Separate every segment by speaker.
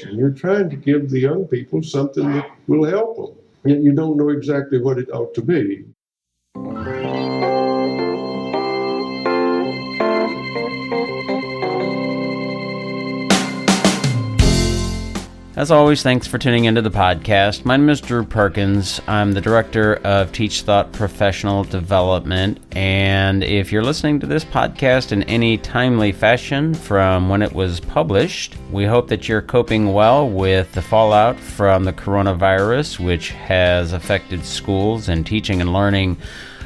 Speaker 1: And you're trying to give the young people something that will help them. Yet you don't know exactly what it ought to be.
Speaker 2: As always, thanks for tuning into the podcast. My name is Drew Perkins. I'm the director of TeachThought Professional Development, and if you're listening to this podcast in any timely fashion from when it was published, we hope that you're coping well with the fallout from the coronavirus, which has affected schools and teaching and learning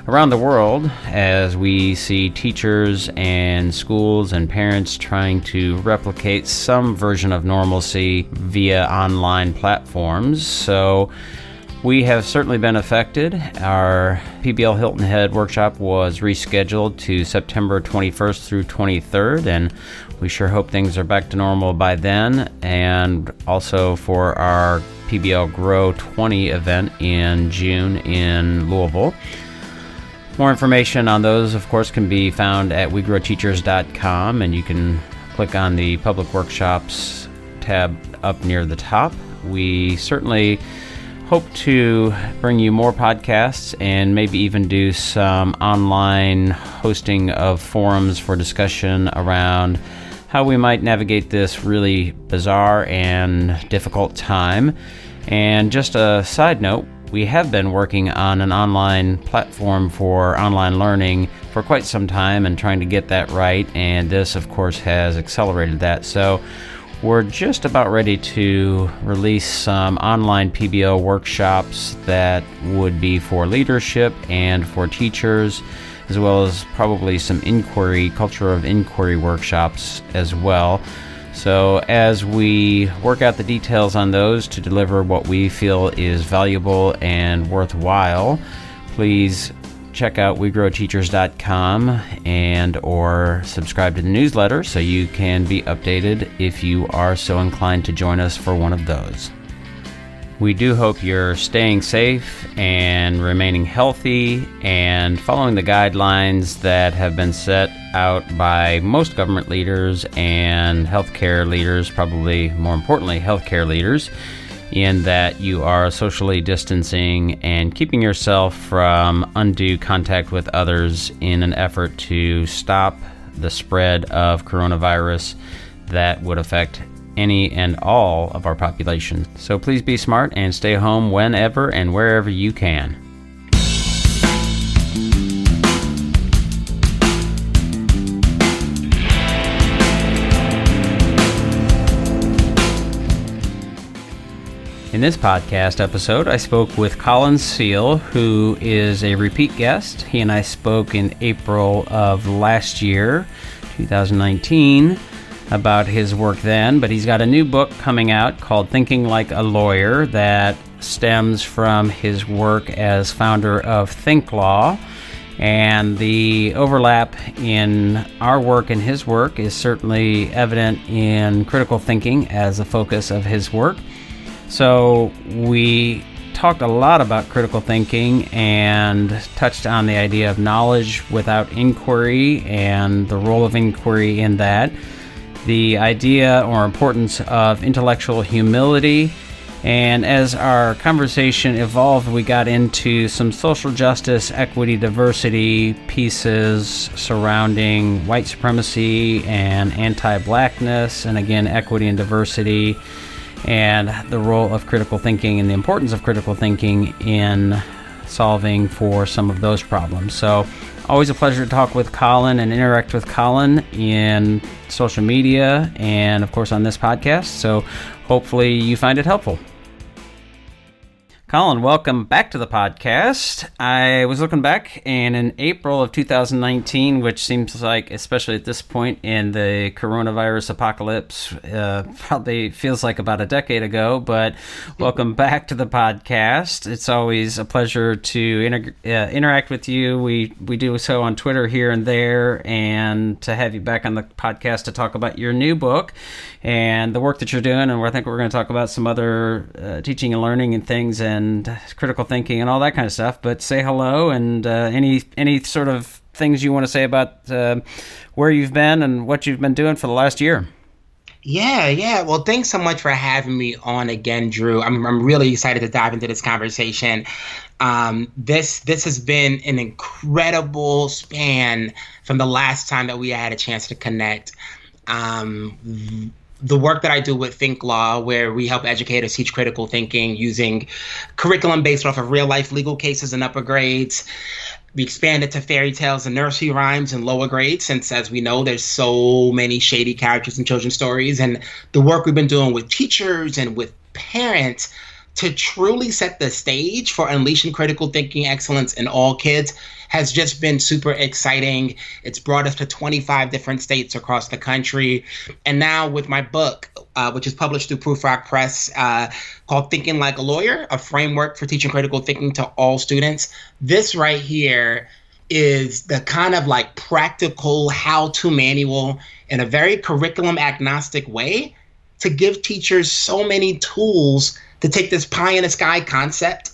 Speaker 2: around the world, as we see teachers and schools and parents trying to replicate some version of normalcy via online platforms. So we have certainly been affected. Our PBL Hilton Head workshop was rescheduled to September 21st through 23rd, and we sure hope things are back to normal by then. And also for our PBL Grow 20 event in June in Louisville. More information on those, of course, can be found at wegrowteachers.com, and you can click on the Public Workshops tab up near the top. We certainly hope to bring you more podcasts and maybe even do some online hosting of forums for discussion around how we might navigate this really bizarre and difficult time. And just a side note, we have been working on an online platform for online learning for quite some time and trying to get that right, and this, of course, has accelerated that. So we're just about ready to release some online PBL workshops that would be for leadership and for teachers, as well as probably some culture of inquiry workshops as well. So as we work out the details on those to deliver what we feel is valuable and worthwhile, please check out wegrowteachers.com and or subscribe to the newsletter so you can be updated if you are so inclined to join us for one of those. We do hope you're staying safe and remaining healthy and following the guidelines that have been set out by most government leaders and healthcare leaders, probably more importantly, healthcare leaders, in that you are socially distancing and keeping yourself from undue contact with others in an effort to stop the spread of coronavirus that would affect any and all of our population. So please be smart and stay home whenever and wherever you can. In this podcast episode, I spoke with Colin Seal, who is a repeat guest. He and I spoke in April of last year, 2019, about his work then, but he's got a new book coming out called Thinking Like a Lawyer that stems from his work as founder of Thinklaw. And the overlap in our work and his work is certainly evident in critical thinking as a focus of his work. So we talked a lot about critical thinking and touched on the idea of knowledge without inquiry and the role of inquiry in that, the idea or importance of intellectual humility. And as our conversation evolved, we got into some social justice, equity, diversity pieces surrounding white supremacy and anti-blackness, and again, equity and diversity, and the role of critical thinking and the importance of critical thinking in solving for some of those problems. So always a pleasure to talk with Colin and interact with Colin in social media and, of course, on this podcast. So hopefully you find it helpful. Colin, welcome back to the podcast. I was looking back, and in April of 2019, which seems like, especially at this point in the coronavirus apocalypse, probably feels like about a decade ago, but welcome back to the podcast. It's always a pleasure to interact with you. We do so on Twitter here and there, and to have you back on the podcast to talk about your new book and the work that you're doing. And I think we're going to talk about some other teaching and learning and things and critical thinking and all that kind of stuff. But say hello and any sort of things you want to say about where you've been and what you've been doing for the last year.
Speaker 3: Yeah. Well, thanks so much for having me on again, Drew. I'm really excited to dive into this conversation. This has been an incredible span from the last time that we had a chance to connect. The work that I do with Thinklaw, where we help educators teach critical thinking using curriculum based off of real life legal cases in upper grades. We expanded to fairy tales and nursery rhymes in lower grades, since, as we know, there's so many shady characters in children's stories. And the work we've been doing with teachers and with parents to truly set the stage for unleashing critical thinking excellence in all kids has just been super exciting. It's brought us to 25 different states across the country. And now with my book, which is published through Proofrock Press, called Thinking Like a Lawyer, a framework for teaching critical thinking to all students. This right here is the kind of like practical how-to manual in a very curriculum agnostic way to give teachers so many tools to take this pie in the sky concept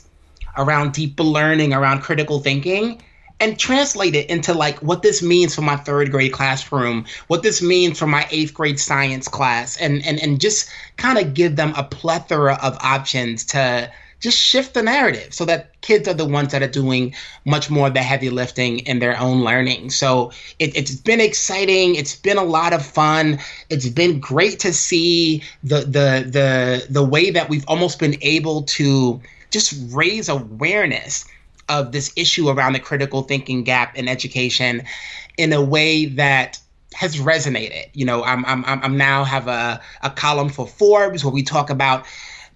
Speaker 3: around deeper learning, around critical thinking, and translate it into like what this means for my third grade classroom, what this means for my eighth grade science class, and just kind of give them a plethora of options to just shift the narrative so that kids are the ones that are doing much more of the heavy lifting in their own learning. So it's been exciting. It's been a lot of fun. It's been great to see the way that we've almost been able to just raise awareness of this issue around the critical thinking gap in education in a way that has resonated. You know, I'm now have a column for Forbes where we talk about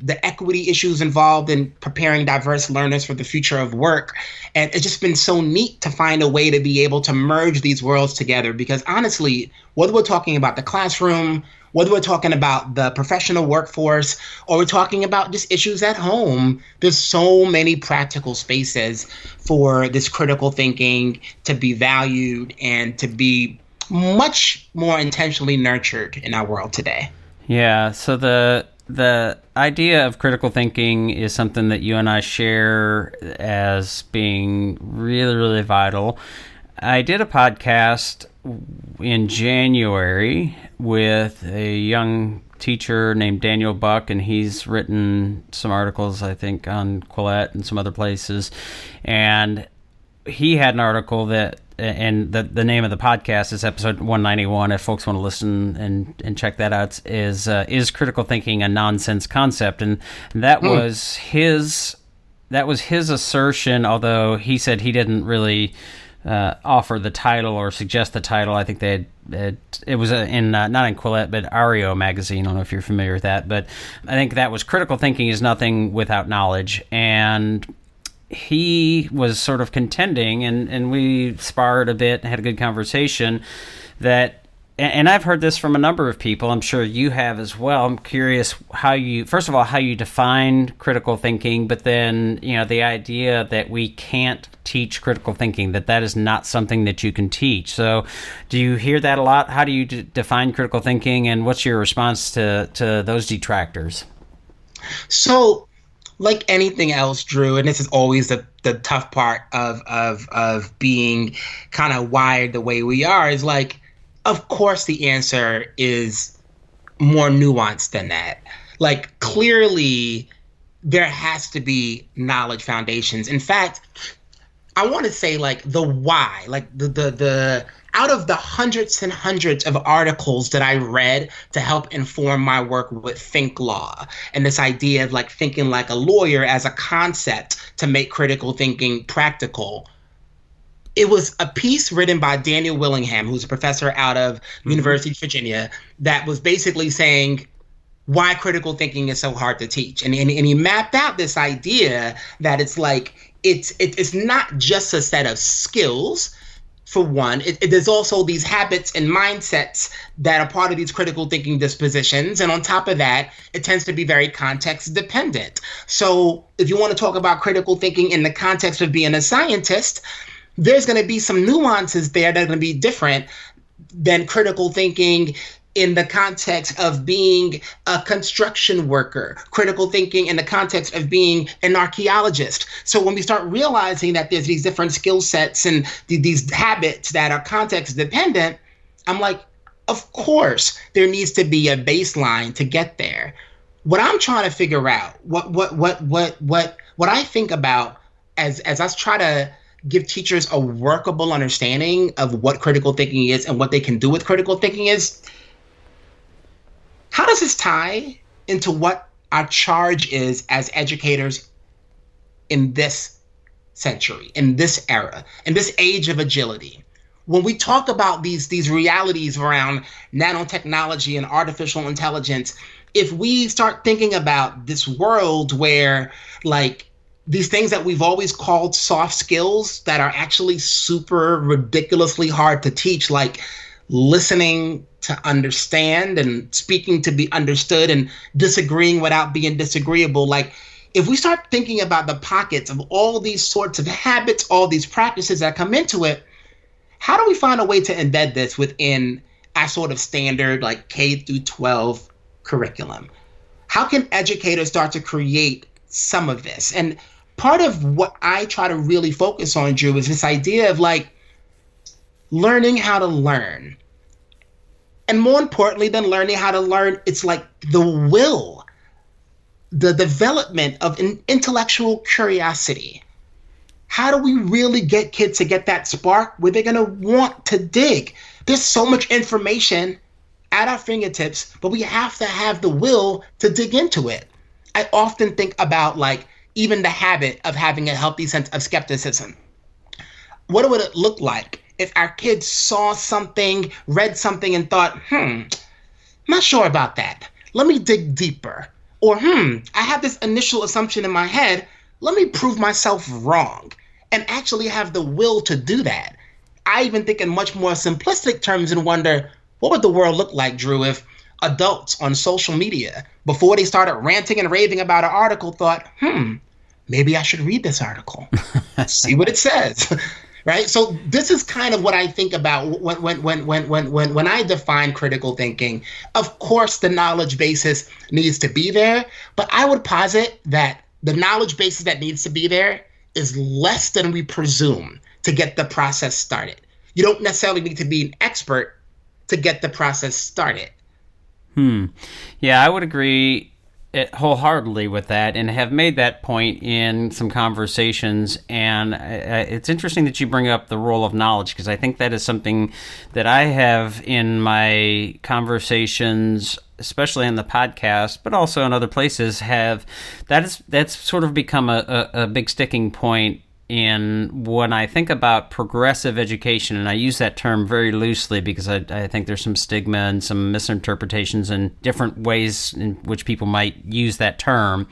Speaker 3: the equity issues involved in preparing diverse learners for the future of work. And it's just been so neat to find a way to be able to merge these worlds together, because honestly, whether we're talking about the classroom, whether we're talking about the professional workforce, or we're talking about just issues at home, there's so many practical spaces for this critical thinking to be valued and to be much more intentionally nurtured in our world today.
Speaker 2: Yeah, so the idea of critical thinking is something that you and I share as being really, really vital. I did a podcast in January with a young teacher named Daniel Buck, and he's written some articles, I think, on Quillette and some other places. And he had an article that, and the name of the podcast is episode 191. If folks want to listen and check that out, is critical thinking a nonsense concept? And that was his assertion. Although he said he didn't really offer the title or suggest the title. I think it was not in Quillette, but Ario magazine. I don't know if you're familiar with that, but I think that was critical thinking is nothing without knowledge. And he was sort of contending, and we sparred a bit and had a good conversation, that, and I've heard this from a number of people, I'm sure you have as well. I'm curious how you define critical thinking, but then, the idea that we can't teach critical thinking, that is not something that you can teach. So do you hear that a lot? How do you define critical thinking, and what's your response to those detractors?
Speaker 3: So, like anything else, Drew, and this is always the tough part of being kind of wired the way we are, is like, of course the answer is more nuanced than that. Like, clearly there has to be knowledge foundations. In fact, I want to say like the why, like the out of the hundreds and hundreds of articles that I read to help inform my work with Thinklaw, and this idea of like thinking like a lawyer as a concept to make critical thinking practical, it was a piece written by Daniel Willingham, who's a professor out of University of Virginia, that was basically saying why critical thinking is so hard to teach. And he mapped out this idea that it's like, it's not just a set of skills. For one, there's also these habits and mindsets that are part of these critical thinking dispositions. And on top of that, it tends to be very context dependent. So if you want to talk about critical thinking in the context of being a scientist, there's going to be some nuances there that are going to be different than critical thinking in the context of being a construction worker, critical thinking in the context of being an archaeologist. So when we start realizing that there's these different skill sets and these habits that are context dependent, I'm like, Of course, there needs to be a baseline to get there. What I'm trying to figure out, what I think about as I try to give teachers a workable understanding of what critical thinking is and what they can do with critical thinking is, how does this tie into what our charge is as educators in this century, in this era, in this age of agility? When we talk about these realities around nanotechnology and artificial intelligence, if we start thinking about this world where like these things that we've always called soft skills that are actually super ridiculously hard to teach, like listening to understand and speaking to be understood and disagreeing without being disagreeable, like if we start thinking about the pockets of all these sorts of habits, all these practices that come into it, how do we find a way to embed this within our sort of standard like K through 12 curriculum? How can educators start to create some of this? And part of what I try to really focus on, Drew, is this idea of like learning how to learn. And more importantly than learning how to learn, it's like the will, the development of an intellectual curiosity. How do we really get kids to get that spark where they're going to want to dig? There's so much information at our fingertips, but we have to have the will to dig into it. I often think about like even the habit of having a healthy sense of skepticism. What would it look like if our kids saw something, read something and thought, not sure about that. Let me dig deeper. Or, I have this initial assumption in my head. Let me prove myself wrong, and actually have the will to do that. I even think in much more simplistic terms and wonder, what would the world look like, Drew, if adults on social media, before they started ranting and raving about an article, thought, maybe I should read this article, see what it says, right? So this is kind of what I think about when I define critical thinking. Of course, the knowledge basis needs to be there, but I would posit that the knowledge basis that needs to be there is less than we presume to get the process started. You don't necessarily need to be an expert to get the process started.
Speaker 2: Yeah, I would agree wholeheartedly with that and have made that point in some conversations. And it's interesting that you bring up the role of knowledge, because I think that is something that I have in my conversations, especially in the podcast, but also in other places, that's sort of become a big sticking point in when I think about progressive education. And I use that term very loosely because I think there's some stigma and some misinterpretations and different ways in which people might use that term.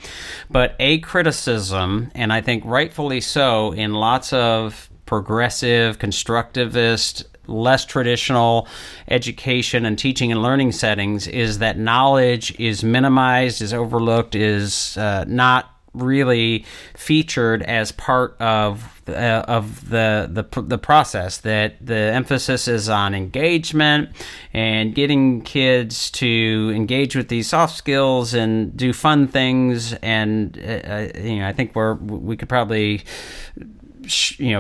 Speaker 2: But a criticism, and I think rightfully so, in lots of progressive, constructivist, less traditional education and teaching and learning settings, is that knowledge is minimized, is overlooked, is not really featured as part of the process. That the emphasis is on engagement and getting kids to engage with these soft skills and do fun things. And I think we could probably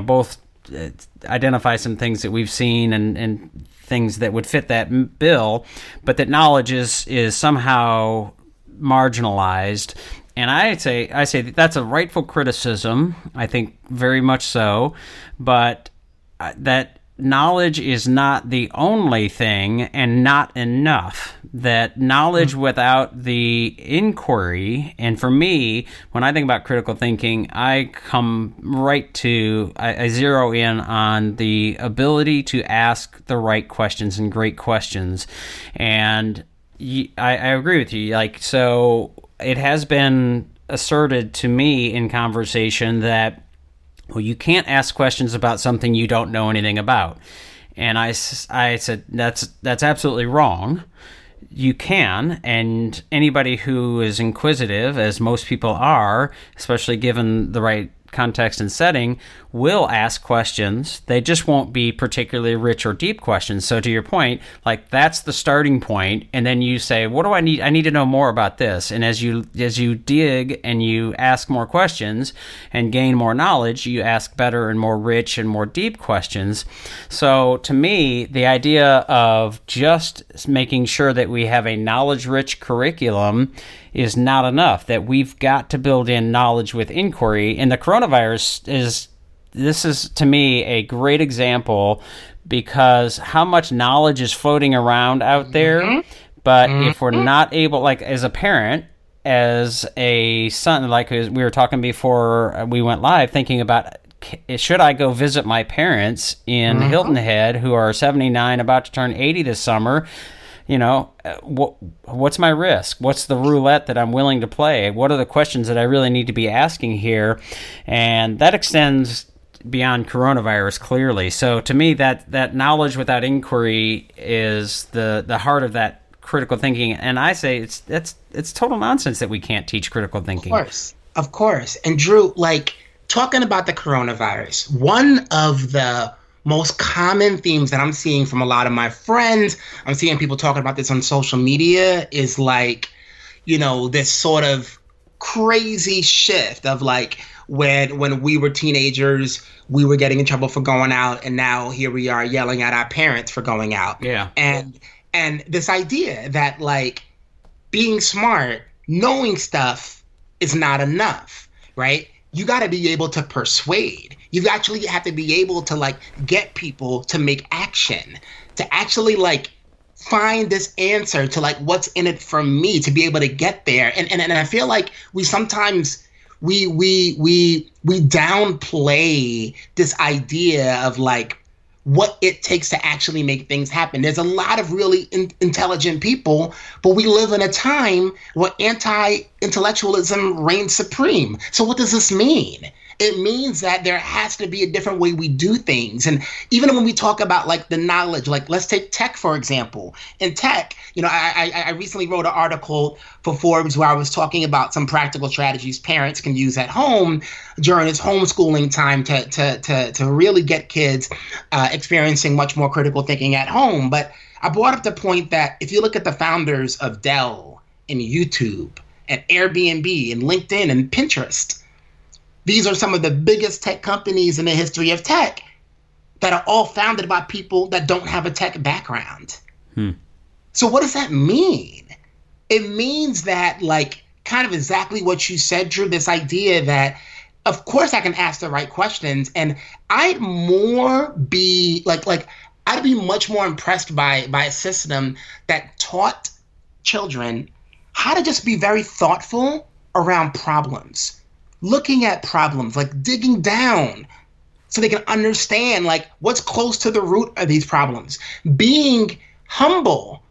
Speaker 2: both identify some things that we've seen and things that would fit that bill, but that knowledge is somehow marginalized. And I say that's a rightful criticism, I think very much so, but that knowledge is not the only thing and not enough. That knowledge without the inquiry, and for me, when I think about critical thinking, I zero in on the ability to ask the right questions and great questions. And I agree with you. So it has been asserted to me in conversation that, well, you can't ask questions about something you don't know anything about. And I said, that's absolutely wrong. You can, and anybody who is inquisitive, as most people are, especially given the right context and setting will ask questions. They just won't be particularly rich or deep questions. So to your point, like that's the starting point, and then you say, what do I need? I need to know more about this. And as you dig and you ask more questions and gain more knowledge, you ask better and more rich and more deep questions. So to me, the idea of just making sure that we have a knowledge-rich curriculum is not enough, that we've got to build in knowledge with inquiry. And the coronavirus is to me a great example, because how much knowledge is floating around out there, but if we're not able, like as a parent, as a son, like we were talking before we went live, thinking about, should I go visit my parents in Hilton Head who are 79, about to turn 80 this summer? You know, what's my risk? What's the roulette that I'm willing to play? What are the questions that I really need to be asking here? And that extends beyond coronavirus, clearly. So to me, that knowledge without inquiry is the heart of that critical thinking. And I say it's total nonsense that we can't teach critical thinking.
Speaker 3: Of course. And Drew, like, talking about the coronavirus, one of the most common themes that I'm seeing from a lot of my friends, I'm seeing people talking about this on social media, is like, you know, this sort of crazy shift of like when we were teenagers, we were getting in trouble for going out, and now here we are yelling at our parents for going out.
Speaker 2: Yeah.
Speaker 3: And this idea that like being smart, knowing stuff is not enough, right? You got to be able to persuade. You actually have to be able to like get people to make action, to actually like find this answer to like what's in it for me, to be able to get there. And I feel like we sometimes we downplay this idea of like what it takes to actually make things happen. There's a lot of really intelligent people, but we live in a time where anti-intellectualism reigns supreme. So what does this mean? It means that there has to be a different way we do things. And even when we talk about like the knowledge, like let's take tech, for example. In tech, you know, I recently wrote an article for Forbes where I was talking about some practical strategies parents can use at home during this homeschooling time to really get kids experiencing much more critical thinking at home. But I brought up the point that if you look at the founders of Dell and YouTube and Airbnb and LinkedIn and Pinterest, these are some of the biggest tech companies in the history of tech that are all founded by people that don't have a tech background. So what does that mean? It means that, like, kind of exactly what you said, Drew, this idea that, of course, I can ask the right questions, and I'd be much more impressed by a system that taught children how to just be very thoughtful around problems. Looking at problems, like digging down so they can understand like what's close to the root of these problems, being humble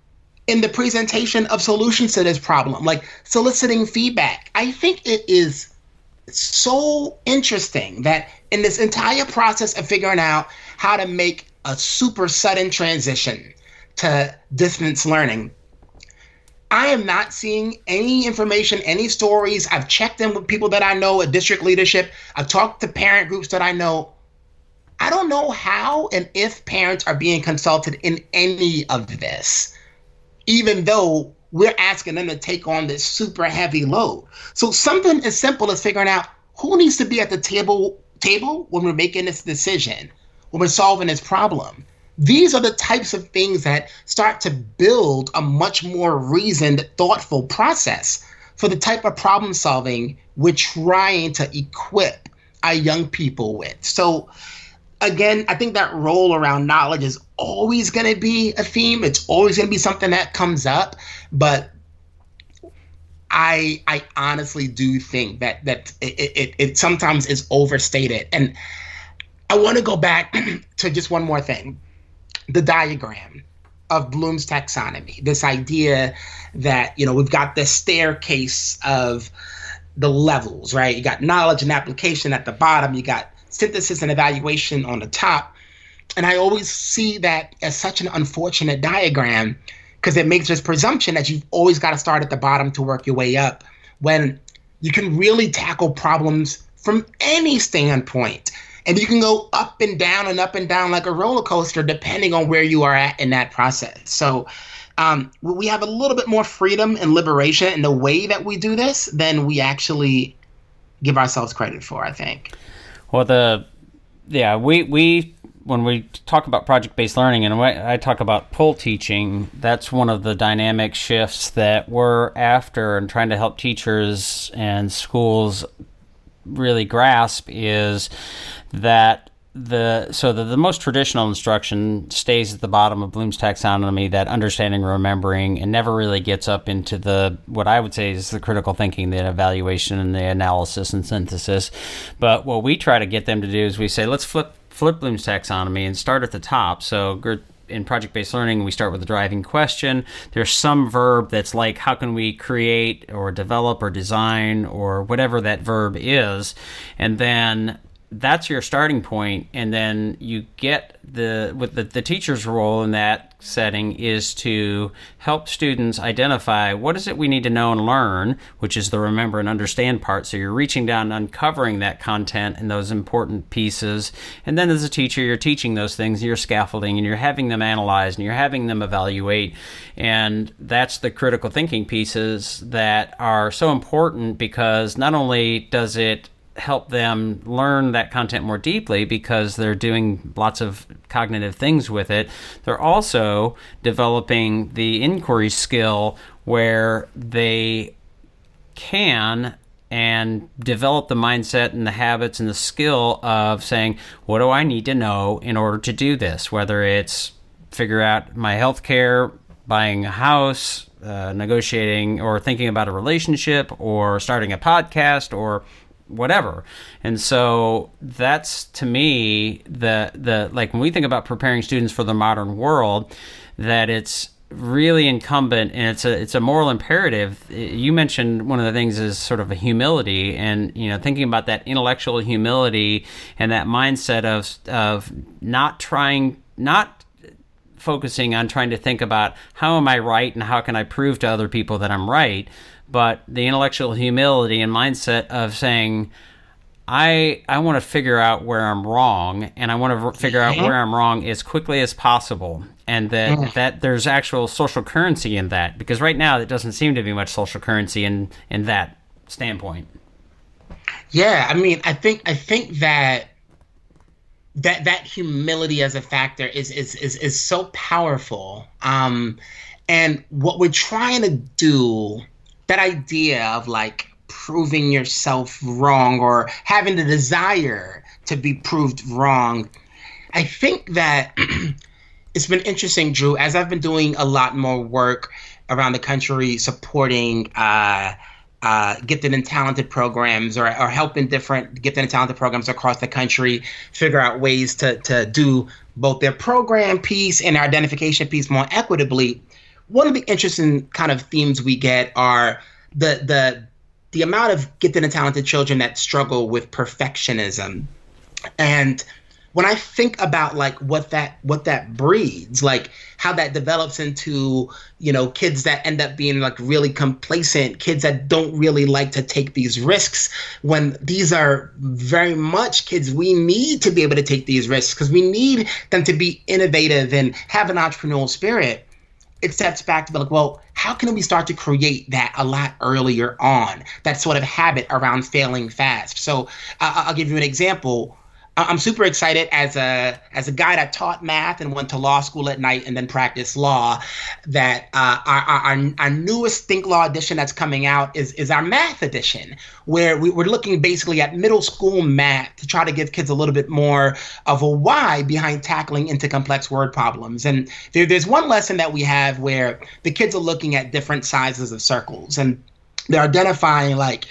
Speaker 3: in the presentation of solutions to this problem, like soliciting feedback. I think it is so interesting that in this entire process of figuring out how to make a super sudden transition to distance learning, I am not seeing any information, any stories. I've checked in with people that I know at district leadership. I've talked to parent groups that I know. I don't know how and if parents are being consulted in any of this, even though we're asking them to take on this super heavy load. So something as simple as figuring out who needs to be at the table when we're making this decision, when we're solving this problem. These are the types of things that start to build a much more reasoned, thoughtful process for the type of problem solving we're trying to equip our young people with. So again, I think that role around knowledge is always going to be a theme. It's always going to be something that comes up. But I honestly do think that it sometimes is overstated. And I want to go back to just one more thing. The diagram of Bloom's taxonomy, this idea that, you know, we've got this staircase of the levels, right? You got knowledge and application at the bottom. You got synthesis and evaluation on the top. And I always see that as such an unfortunate diagram because it makes this presumption that you've always got to start at the bottom to work your way up, when you can really tackle problems from any standpoint. And you can go up and down like a roller coaster, depending on where you are at in that process. So we have a little bit more freedom and liberation in the way that we do this than we actually give ourselves credit for, I think.
Speaker 2: Well, we when we talk about project-based learning, and I talk about pull teaching, that's one of the dynamic shifts that we're after and trying to help teachers and schools really grasp, is that the most traditional instruction stays at the bottom of Bloom's taxonomy, that understanding, remembering, and never really gets up into the, what I would say is the critical thinking, the evaluation, and the analysis and synthesis. But what we try to get them to do is we say, let's flip Bloom's taxonomy and start at the top. So in project-based learning, we start with a driving question. There's some verb that's like, how can we create or develop or design or whatever that verb is, and then that's your starting point. And then you get the teacher's role in that setting is to help students identify what is it we need to know and learn, which is the remember and understand part. So you're reaching down and uncovering that content and those important pieces. And then as a teacher, you're teaching those things, you're scaffolding, and you're having them analyze, and you're having them evaluate. And that's the critical thinking pieces that are so important, because not only does it help them learn that content more deeply because they're doing lots of cognitive things with it, they're also developing the inquiry skill where they can and develop the mindset and the habits and the skill of saying, what do I need to know in order to do this? Whether it's figure out my health care, buying a house, negotiating or thinking about a relationship, or starting a podcast, or whatever. And so that's, to me, the like when we think about preparing students for the modern world, that it's really incumbent, and it's a moral imperative. You mentioned one of the things is sort of a humility, and thinking about that intellectual humility and that mindset of not focusing on trying to think about how am I right and how can I prove to other people that I'm right, but the intellectual humility and mindset of saying, I want to figure out where I'm wrong, and I want to figure out where I'm wrong as quickly as possible, and that there's actual social currency in that, because right now there doesn't seem to be much social currency in that standpoint.
Speaker 3: Yeah, I mean, I think that humility as a factor is so powerful, and what we're trying to do, that idea of like proving yourself wrong or having the desire to be proved wrong, I think that it's been interesting, Drew, as I've been doing a lot more work around the country supporting gifted and talented programs, or helping different gifted and talented programs across the country figure out ways to do both their program piece and their identification piece more equitably. One of the interesting kind of themes we get are the amount of gifted and talented children that struggle with perfectionism. And when I think about like what that breeds, like how that develops into, kids that end up being like really complacent, kids that don't really like to take these risks, when these are very much kids we need to be able to take these risks, because we need them to be innovative and have an entrepreneurial spirit. It steps back to be like, well, how can we start to create that a lot earlier on, that sort of habit around failing fast? So I'll give you an example. I'm super excited as a guy that taught math and went to law school at night and then practiced law, that our newest Thinklaw edition that's coming out is our math edition, where we're looking basically at middle school math to try to give kids a little bit more of a why behind tackling into complex word problems. And there's one lesson that we have where the kids are looking at different sizes of circles, and they're identifying like,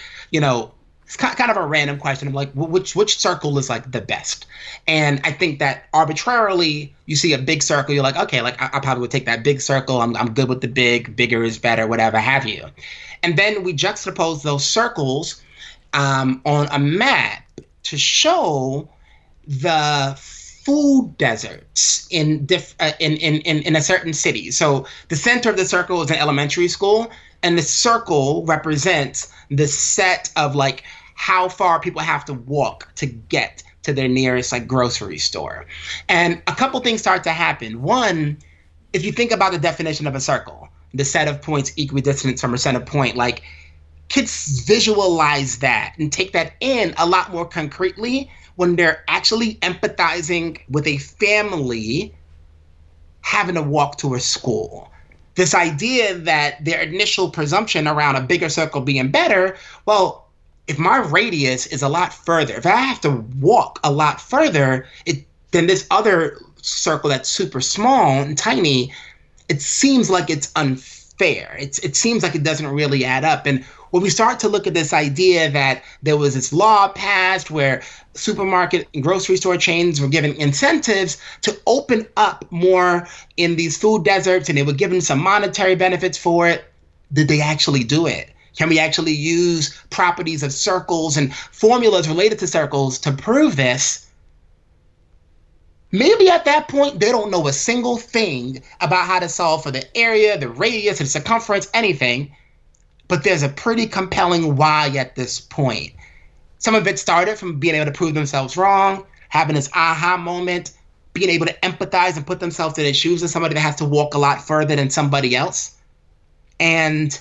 Speaker 3: it's kind of a random question of like, which circle is like the best? And I think that arbitrarily you see a big circle, you're like, okay, like I probably would take that big circle. I'm good with the bigger is better, whatever have you. And then we juxtapose those circles on a map to show the food deserts in a certain city. So the center of the circle is an elementary school, and the circle represents the set of like how far people have to walk to get to their nearest like grocery store. And a couple things start to happen. One, if you think about the definition of a circle, the set of points equidistant from a center point, like kids visualize that and take that in a lot more concretely when they're actually empathizing with a family having to walk to a school. This idea that their initial presumption around a bigger circle being better, well, if my radius is a lot further, if I have to walk a lot further than this other circle that's super small and tiny, it seems like it's unfair. It seems like it doesn't really add up. And when we start to look at this idea that there was this law passed where supermarket and grocery store chains were given incentives to open up more in these food deserts, and they were given some monetary benefits for it, did they actually do it? Can we actually use properties of circles and formulas related to circles to prove this? Maybe at that point, they don't know a single thing about how to solve for the area, the radius, the circumference, anything. But there's a pretty compelling why at this point. Some of it started from being able to prove themselves wrong, having this aha moment, being able to empathize and put themselves in the shoes of somebody that has to walk a lot further than somebody else. And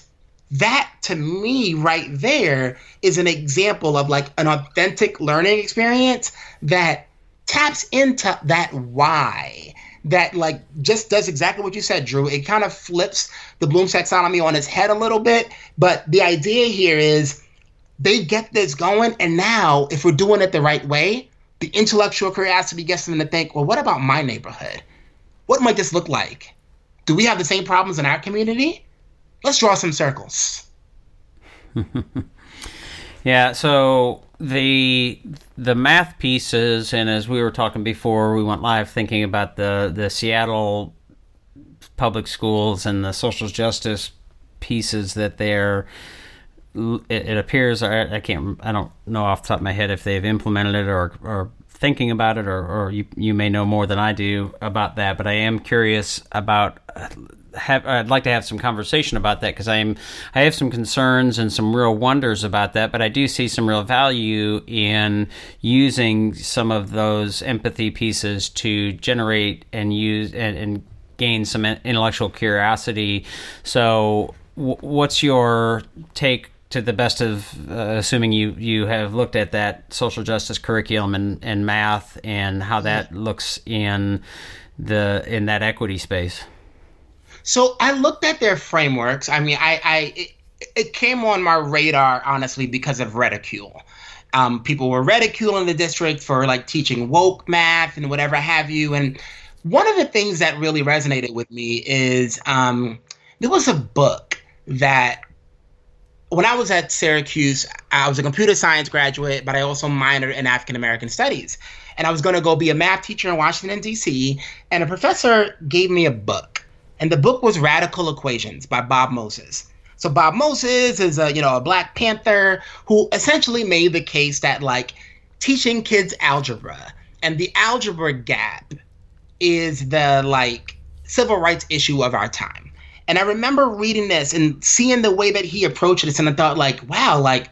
Speaker 3: that, to me, right there is an example of like an authentic learning experience that taps into that why, that like just does exactly what you said, Drew. It kind of flips the Bloom's taxonomy on its head a little bit. But the idea here is they get this going. And now if we're doing it the right way, the intellectual curiosity gets them to think, well, what about my neighborhood? What might this look like? Do we have the same problems in our community? Let's draw some circles.
Speaker 2: Yeah, so the math pieces, and as we were talking before we went live, thinking about the Seattle public schools and the social justice pieces that it appears, I don't know off the top of my head if they've implemented it or thinking about it, or you may know more than I do about that, but I am curious about I'd like to have some conversation about that, because I have some concerns and some real wonders about that, but I do see some real value in using some of those empathy pieces to generate and use and gain some intellectual curiosity. So what's your take, to the best of assuming you have looked at that social justice curriculum and math and how that looks in that equity space?
Speaker 3: So I looked at their frameworks. I mean, it came on my radar, honestly, because of ridicule. People were ridiculing the district for like teaching woke math and whatever have you. And one of the things that really resonated with me is there was a book that when I was at Syracuse, I was a computer science graduate, but I also minored in African American studies. And I was going to go be a math teacher in Washington, D.C. And a professor gave me a book. And the book was Radical Equations by Bob Moses. So Bob Moses is a Black Panther who essentially made the case that like teaching kids algebra and the algebra gap is the like civil rights issue of our time. And I remember reading this and seeing the way that he approached this, and I thought like, wow, like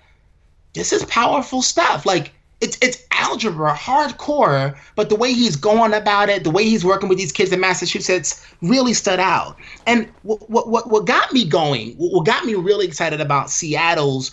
Speaker 3: this is powerful stuff. Like it's algebra, hardcore, but the way he's going about it, the way he's working with these kids in Massachusetts really stood out. And what got me going, what got me really excited about Seattle's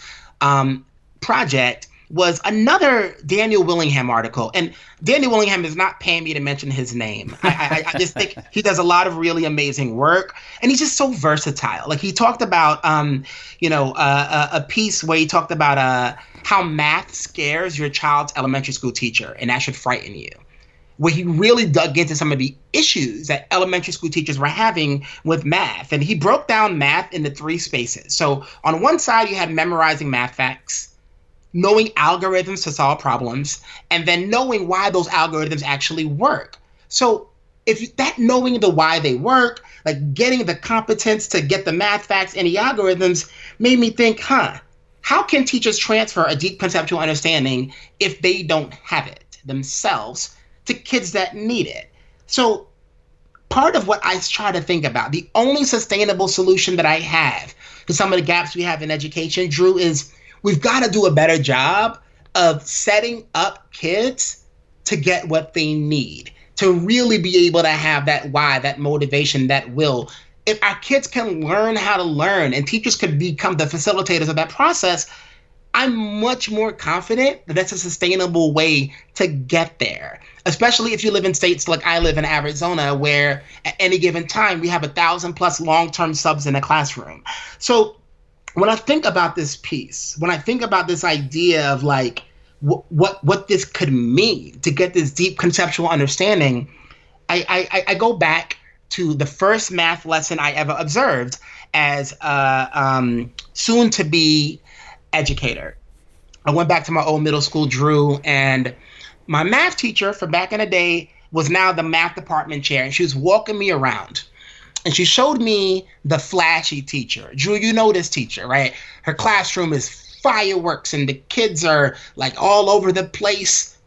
Speaker 3: project was another Daniel Willingham article. And Daniel Willingham is not paying me to mention his name. I just think he does a lot of really amazing work, and he's just so versatile. Like he talked about, a piece where he talked about how math scares your child's elementary school teacher, and that should frighten you. Where he really dug into some of the issues that elementary school teachers were having with math. And he broke down math into 3 spaces. So on one side, you had memorizing math facts, knowing algorithms to solve problems, and then knowing why those algorithms actually work. So if that knowing the why they work, like getting the competence to get the math facts and the algorithms, made me think, how can teachers transfer a deep conceptual understanding if they don't have it themselves to kids that need it? So part of what I try to think about, the only sustainable solution that I have to some of the gaps we have in education, Drew, is we've got to do a better job of setting up kids to get what they need, to really be able to have that why, that motivation, that will. If our kids can learn how to learn and teachers could become the facilitators of that process, I'm much more confident that that's a sustainable way to get there, especially if you live in states like I live in Arizona, where at any given time we have 1,000+ long-term subs in a classroom. So when I think about this piece, when I think about this idea of like what this could mean to get this deep conceptual understanding, I go back to the first math lesson I ever observed as a soon-to-be educator. I went back to my old middle school, Drew, and my math teacher from back in the day was now the math department chair, and she was walking me around. And she showed me the flashy teacher. Drew, you know this teacher, right? Her classroom is fireworks, and the kids are like all over the place.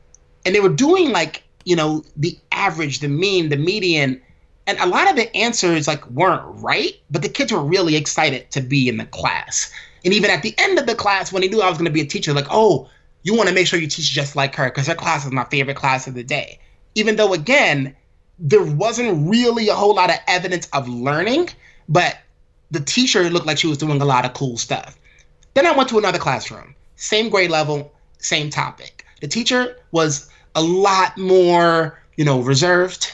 Speaker 3: And they were doing like, you know, the average, the mean, the median. And a lot of the answers like weren't right, but the kids were really excited to be in the class. And even at the end of the class, when he knew I was going to be a teacher, like, oh, you want to make sure you teach just like her because her class is my favorite class of the day. Even though, again, there wasn't really a whole lot of evidence of learning, but the teacher looked like she was doing a lot of cool stuff. Then I went to another classroom, same grade level, same topic. The teacher was a lot more, you know, reserved,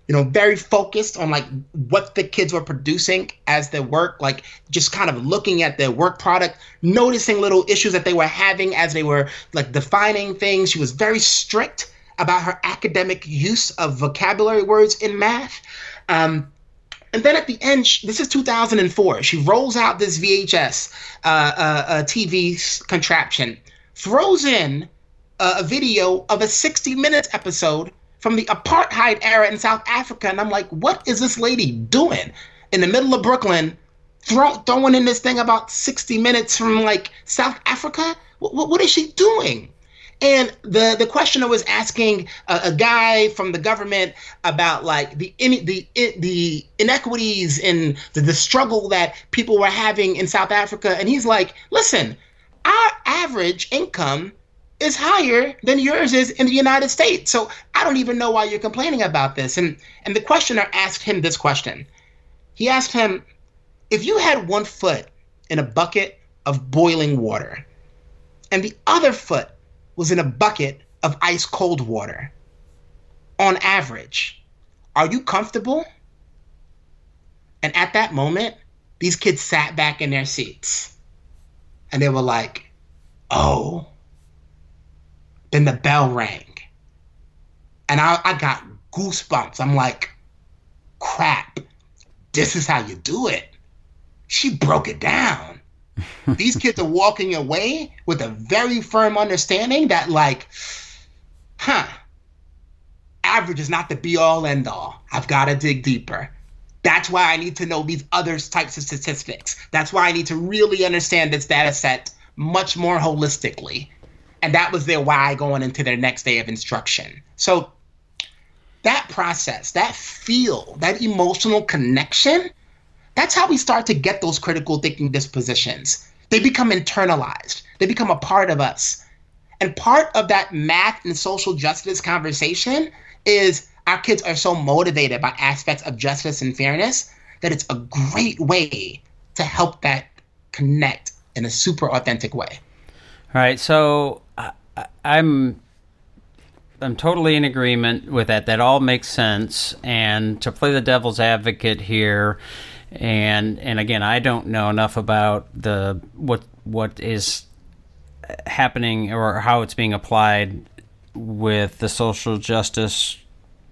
Speaker 3: you know, very focused on like what the kids were producing as their work, like just kind of looking at their work product, noticing little issues that they were having as they were like defining things. She was very strict about her academic use of vocabulary words in math. And then at the end, this is 2004, she rolls out this VHS TV contraption, throws in a video of a 60 Minutes episode from the apartheid era in South Africa. And I'm like, what is this lady doing in the middle of Brooklyn, throwing in this thing about 60 Minutes from like South Africa? What is she doing? And the questioner was asking a guy from the government about like the inequities and the struggle that people were having in South Africa. And he's like, listen, our average income is higher than yours is in the United States. So I don't even know why you're complaining about this. And the questioner asked him this question. He asked him, if you had one foot in a bucket of boiling water and the other foot was in a bucket of ice cold water, on average, are you comfortable? And at that moment, these kids sat back in their seats and they were like, oh. Then the bell rang and I got goosebumps. I'm like, crap, this is how you do it. She broke it down. These kids are walking away with a very firm understanding that like, average is not the be all end all. I've got to dig deeper. That's why I need to know these other types of statistics. That's why I need to really understand this data set much more holistically. And that was their why going into their next day of instruction. So that process, that feel, that emotional connection, that's how we start to get those critical thinking dispositions. They become internalized. They become a part of us. And part of that math and social justice conversation is our kids are so motivated by aspects of justice and fairness that it's a great way to help that connect in a super authentic way.
Speaker 2: All right, so I'm totally in agreement with that. That all makes sense. And to play the devil's advocate here, and again, I don't know enough about what is happening or how it's being applied with the social justice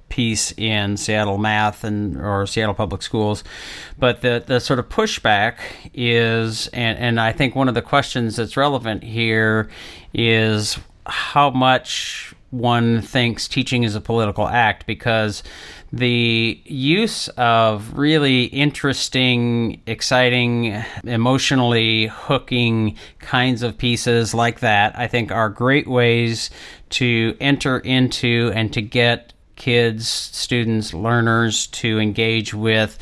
Speaker 2: piece in Seattle math or Seattle public schools, but the sort of pushback is, and I think one of the questions that's relevant here is how much one thinks teaching is a political act, because the use of really interesting, exciting, emotionally hooking kinds of pieces like that, I think are great ways to enter into and to get kids, students, learners to engage with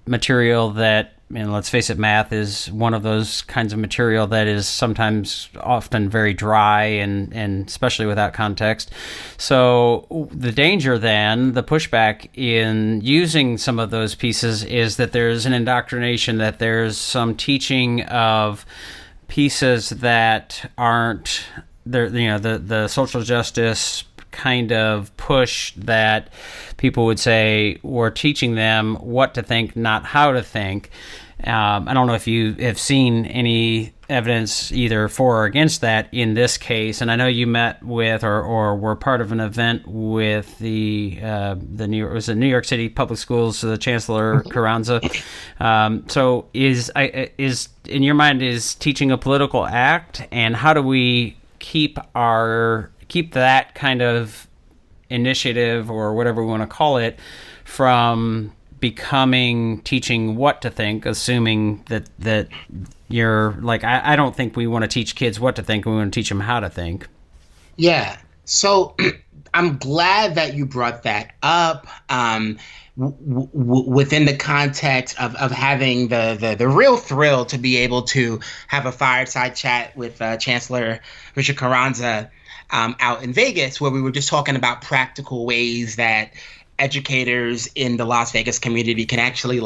Speaker 2: material that and let's face it, math is one of those kinds of material that is sometimes often very dry and especially without context. So the danger then, the pushback in using some of those pieces is that there's an indoctrination, that there's some teaching of pieces that aren't there, the social justice kind of push that people would say we're teaching them what to think, not how to think. I don't know if you have seen any evidence either for or against that in this case. And I know you met with or were part of an event with the New York City Public Schools, the Chancellor Carranza. So is in your mind, is teaching a political act, and how do we keep that kind of initiative, or whatever we want to call it, from becoming teaching what to think, assuming that you're like, I don't think we want to teach kids what to think, we want to teach them how to think.
Speaker 3: Yeah. So I'm glad that you brought that up within the context of having the real thrill to be able to have a fireside chat with Chancellor Richard Carranza out in Vegas, where we were just talking about practical ways that educators in the Las Vegas community can actually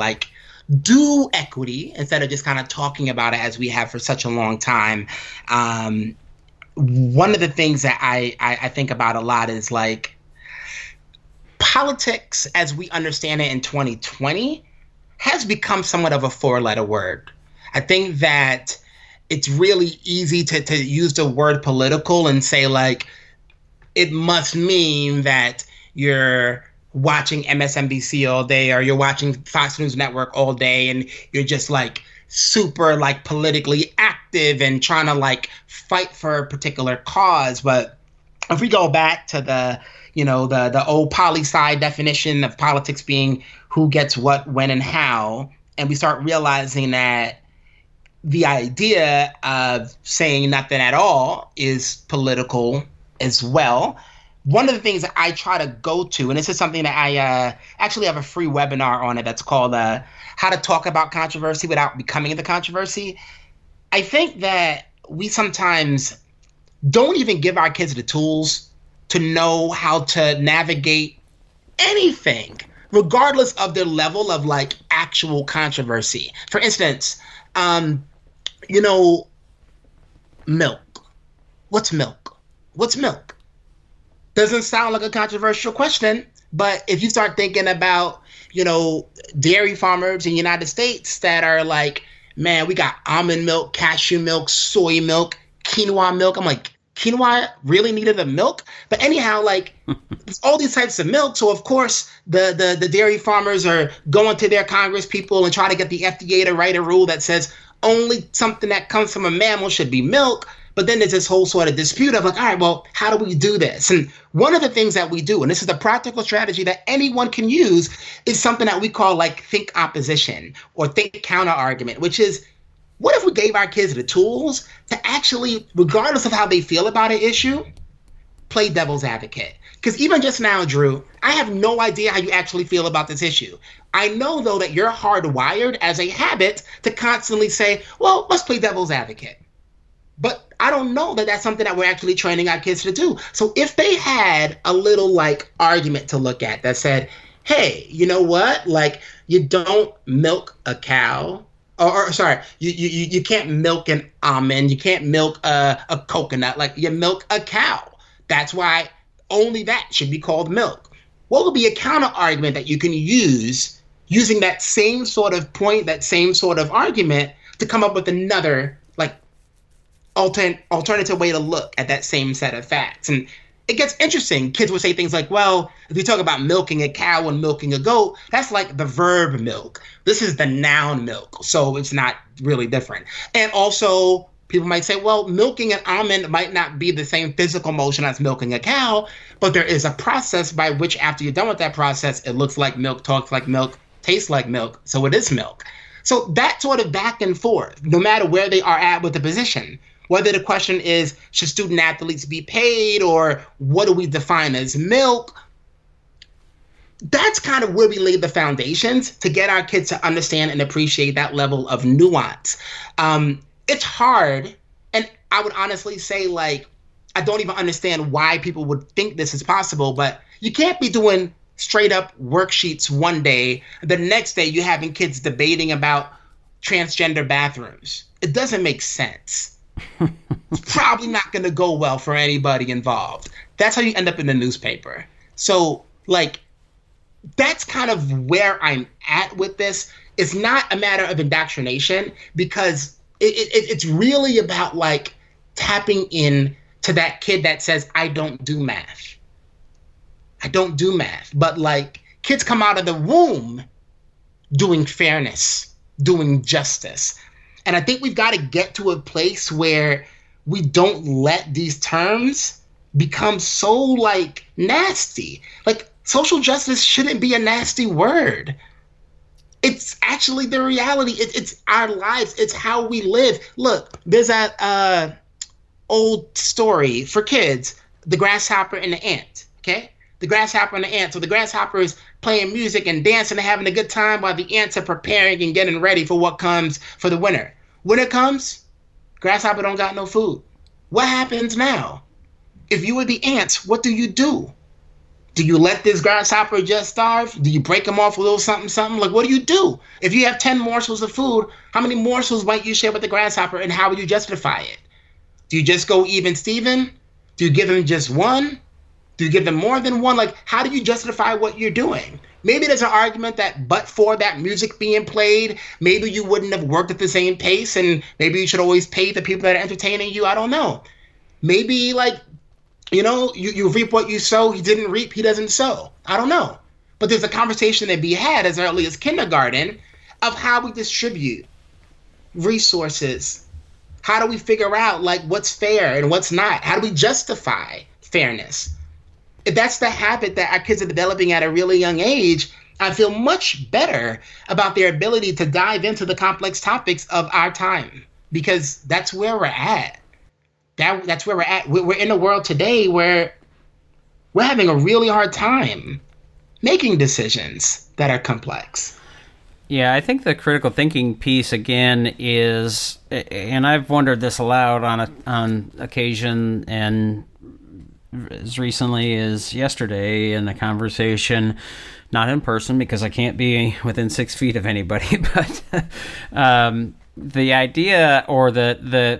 Speaker 3: do equity instead of just kind of talking about it as we have for such a long time. One of the things that I think about a lot is politics as we understand it in 2020 has become somewhat of a four-letter word. I think that it's really easy to use the word political and say it must mean that you're watching MSNBC all day, or you're watching Fox News Network all day, and you're just super politically active and trying to fight for a particular cause. But if we go back to the old poli-sci definition of politics being who gets what, when, and how, and we start realizing that the idea of saying nothing at all is political as well. One of the things that I try to go to, and this is something that I actually have a free webinar on it that's called How to Talk About Controversy Without Becoming the Controversy. I think that we sometimes don't even give our kids the tools to know how to navigate anything, regardless of their level of actual controversy. For instance, milk. What's milk? What's milk? Doesn't sound like a controversial question, but if you start thinking about, dairy farmers in the United States that are man, we got almond milk, cashew milk, soy milk, quinoa milk. I'm quinoa really needed a milk? But anyhow, it's all these types of milk. So of course the dairy farmers are going to their Congress people and trying to get the FDA to write a rule that says only something that comes from a mammal should be milk. But then there's this whole sort of dispute of all right, well, how do we do this? And one of the things that we do, and this is the practical strategy that anyone can use, is something that we call think opposition or think counter argument, which is, what if we gave our kids the tools to actually, regardless of how they feel about an issue, play devil's advocate? Because even just now, Drew, I have no idea how you actually feel about this issue. I know, though, that you're hardwired as a habit to constantly say, well, let's play devil's advocate. But I don't know that that's something that we're actually training our kids to do. So if they had a little argument to look at that said, hey, you know what? You don't milk a cow. Or sorry, you can't milk an almond. You can't milk a coconut. You milk a cow. That's why only that should be called milk. What would be a counter argument that you can use using that same sort of point, that same sort of argument, to come up with another alternative way to look at that same set of facts? And it gets interesting. Kids will say things well, if you talk about milking a cow and milking a goat, that's the verb milk. This is the noun milk. So it's not really different. And also people might say, well, milking an almond might not be the same physical motion as milking a cow, but there is a process by which, after you're done with that process, it looks like milk, talks like milk, tastes like milk. So it is milk. So that sort of back and forth, no matter where they are at with the position, whether the question is, should student athletes be paid, or what do we define as milk? that's kind of where we laid the foundations to get our kids to understand and appreciate that level of nuance. It's hard. And I would honestly say, like, I don't even understand why people would think this is possible, but you can't be doing straight up worksheets one day. The next day you're having kids debating about transgender bathrooms. It doesn't make sense. It's probably not going to go well for anybody involved. That's how you end up in the newspaper. So, like, that's kind of where I'm at with this. It's not a matter of indoctrination, because it's really about, like, tapping in to that kid that says, I don't do math. I don't do math. But, like, kids come out of the womb doing fairness, doing justice. And I think we've got to get to a place where we don't let these terms become so, like, nasty. Like, social justice shouldn't be a nasty word. It's actually the reality. It's our lives. It's how we live. Look, there's that old story for kids, the grasshopper and the ant, okay? The grasshopper and the ant. So the grasshopper is playing music and dancing and having a good time while the ants are preparing and getting ready for what comes for the winter. Winter comes, grasshopper don't got no food. What happens now? If you were the ants, what do you do? Do you let this grasshopper just starve? Do you break him off a little something, something? Like, what do you do? If you have 10 morsels of food, how many morsels might you share with the grasshopper, and how would you justify it? Do you just go even Steven? Do you give him just one? Do you give them more than one? Like, how do you justify what you're doing? Maybe there's an argument that but for that music being played, maybe you wouldn't have worked at the same pace, and maybe you should always pay the people that are entertaining you. I don't know. Maybe, like, you know, you reap what you sow. He didn't reap, he doesn't sow. I don't know. But there's a conversation that be had as early as kindergarten of how we distribute resources. How do we figure out, like, what's fair and what's not? How do we justify fairness? If that's the habit that our kids are developing at a really young age, I feel much better about their ability to dive into the complex topics of our time, because that's where we're at. That's where we're at. We're in a world today where we're having a really hard time making decisions that are complex.
Speaker 2: Yeah, I think the critical thinking piece, again, is, and I've wondered this aloud on occasion, and as recently as yesterday in a conversation, not in person because I can't be within 6 feet of anybody, but the idea, or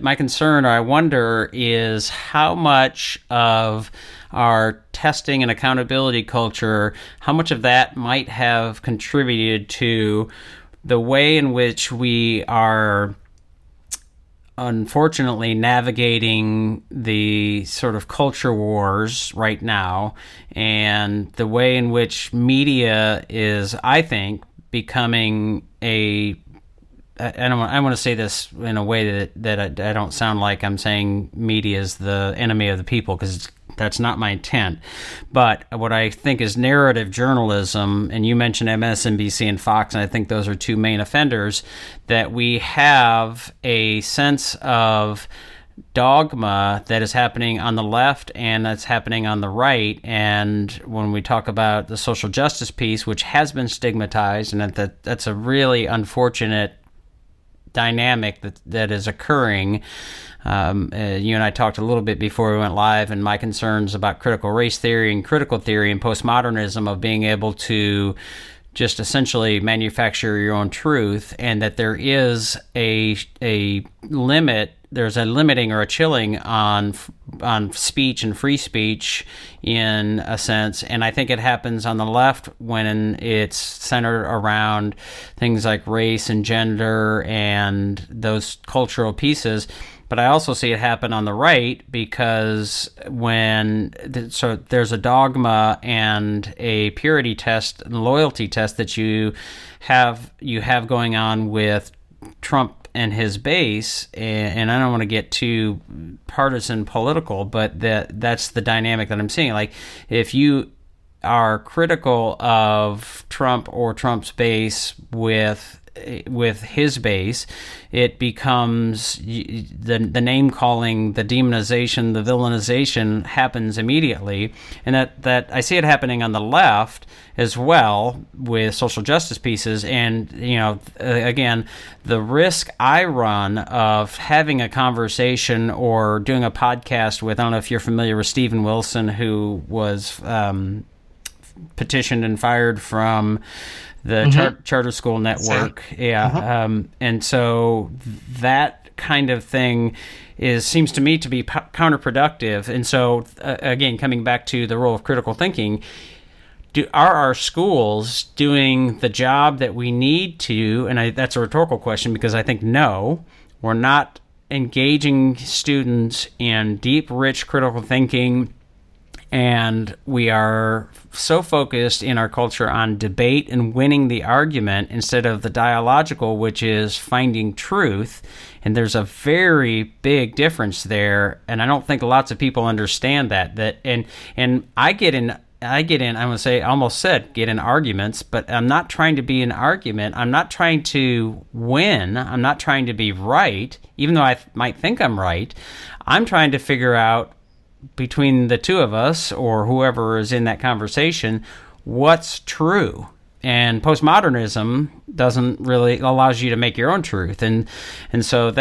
Speaker 2: my concern, or I wonder, is how much of our testing and accountability culture, how much of that might have contributed to the way in which we are unfortunately navigating the sort of culture wars right now, and the way in which media is, I think, becoming I want to say this in a way that I don't sound like I'm saying media is the enemy of the people, because that's not my intent. But what I think is narrative journalism, and you mentioned MSNBC and Fox, and I think those are two main offenders, that we have a sense of dogma that is happening on the left and that's happening on the right. And when we talk about the social justice piece, which has been stigmatized, and that's a really unfortunate dynamic that is occurring. You and I talked a little bit before we went live, and my concerns about critical race theory and critical theory and postmodernism of being able to just essentially manufacture your own truth, and that there is a limit. There's a limiting or a chilling on speech and free speech, in a sense, and I think it happens on the left when it's centered around things like race and gender and those cultural pieces. But I also see it happen on the right, because so there's a dogma and a purity test and loyalty test that you have going on with Trump and his base, and I don't want to get too partisan political, but that's the dynamic that I'm seeing. Like, if you are critical of Trump or Trump's base with with his base, it becomes the name calling, the demonization, the villainization happens immediately. And that I see it happening on the left as well with social justice pieces. And, again, the risk I run of having a conversation or doing a podcast with, I don't know if you're familiar with Stephen Wilson, who was petitioned and fired from the charter school network. And so that kind of thing seems to me to be counterproductive. And so, again, coming back to the role of critical thinking, are our schools doing the job that we need to? And that's a rhetorical question, because I think no, we're not engaging students in deep, rich critical thinking. And we are so focused in our culture on debate and winning the argument instead of the dialogical, which is finding truth. And there's a very big difference there. And I don't think lots of people understand that. And I get in, I would say, almost said, get in arguments, but I'm not trying to be an argument. I'm not trying to win. I'm not trying to be right, even though I might think I'm right. I'm trying to figure out, between the two of us or whoever is in that conversation, what's true. And postmodernism doesn't really allows you to make your own truth. And so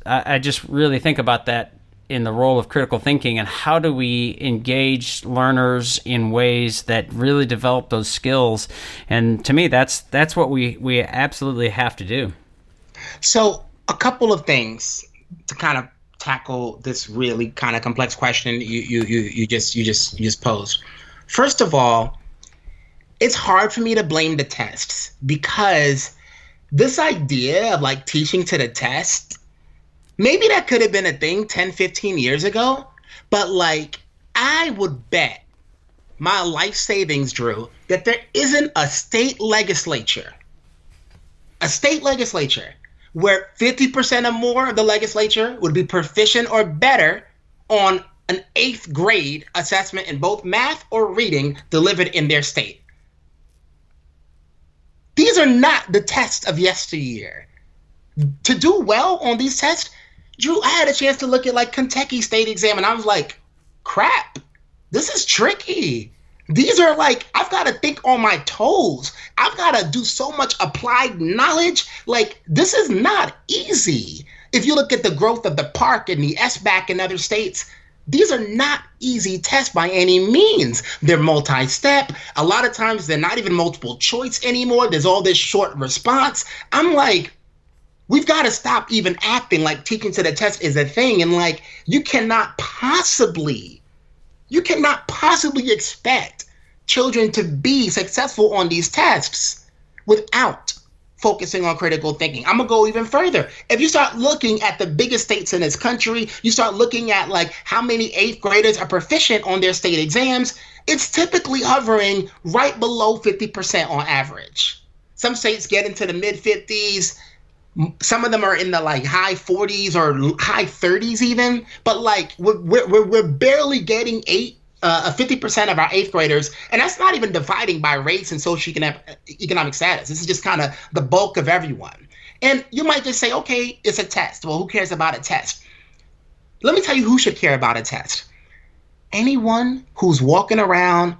Speaker 2: I just really think about that in the role of critical thinking, and how do we engage learners in ways that really develop those skills. And to me, that's what we absolutely have to do.
Speaker 3: So a couple of things to kind of tackle this really kind of complex question you just posed. First of all, it's hard for me to blame the tests, because this idea of like teaching to the test, maybe that could have been a thing 10, 15 years ago, but like I would bet my life savings, Drew, that there isn't a state legislature where 50% or more of the legislature would be proficient or better on an 8th grade assessment in both math or reading delivered in their state. These are not the tests of yesteryear. To do well on these tests, Drew, I had a chance to look at like Kentucky state exam, and I was like, crap, this is tricky. These are like, I've got to think on my toes. I've got to do so much applied knowledge. Like, this is not easy. If you look at the growth of the PARC and the SBAC in other states, these are not easy tests by any means. They're multi-step. A lot of times they're not even multiple choice anymore. There's all this short response. I'm like, we've got to stop even acting like teaching to the test is a thing. And like, you cannot possibly expect children to be successful on these tests without focusing on critical thinking. I'm gonna go even further. If you start looking at the biggest states in this country, you start looking at like how many 8th graders are proficient on their state exams, it's typically hovering right below 50% on average. Some states get into the mid 50s. Some of them are in the like high 40s or high 30s even, but like we're barely getting 50% of our 8th graders, and that's not even dividing by race and socioeconomic status. This is just kind of the bulk of everyone. And you might just say, okay, it's a test. Well, who cares about a test? Let me tell you who should care about a test. Anyone who's walking around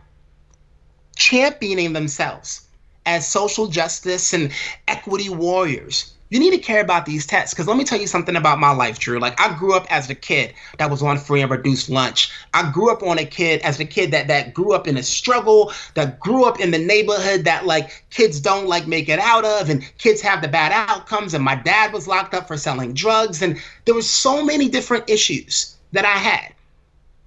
Speaker 3: championing themselves as social justice and equity warriors. You need to care about these tests, because let me tell you something about my life, Drew. Like, I grew up as a kid that was on free and reduced lunch. I grew up as a kid that grew up in a struggle, that grew up in the neighborhood that like kids don't like make it out of, and kids have the bad outcomes. And my dad was locked up for selling drugs. And there were so many different issues that I had.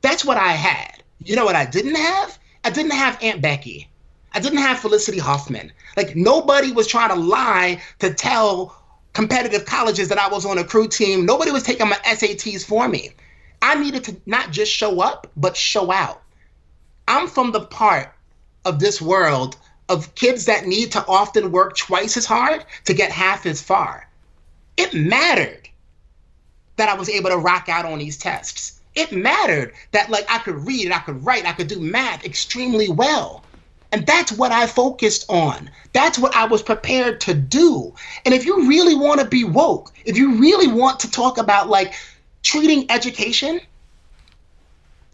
Speaker 3: That's what I had. You know what I didn't have? I didn't have Aunt Becky. I didn't have Felicity Huffman. Like, nobody was trying to lie to tell competitive colleges that I was on a crew team. Nobody was taking my SATs for me. I needed to not just show up, but show out. I'm from the part of this world of kids that need to often work twice as hard to get half as far. It mattered that I was able to rock out on these tests. It mattered that like I could read and I could write, I could do math extremely well. And that's what I focused on. That's what I was prepared to do. And if you really want to be woke, if you really want to talk about like treating education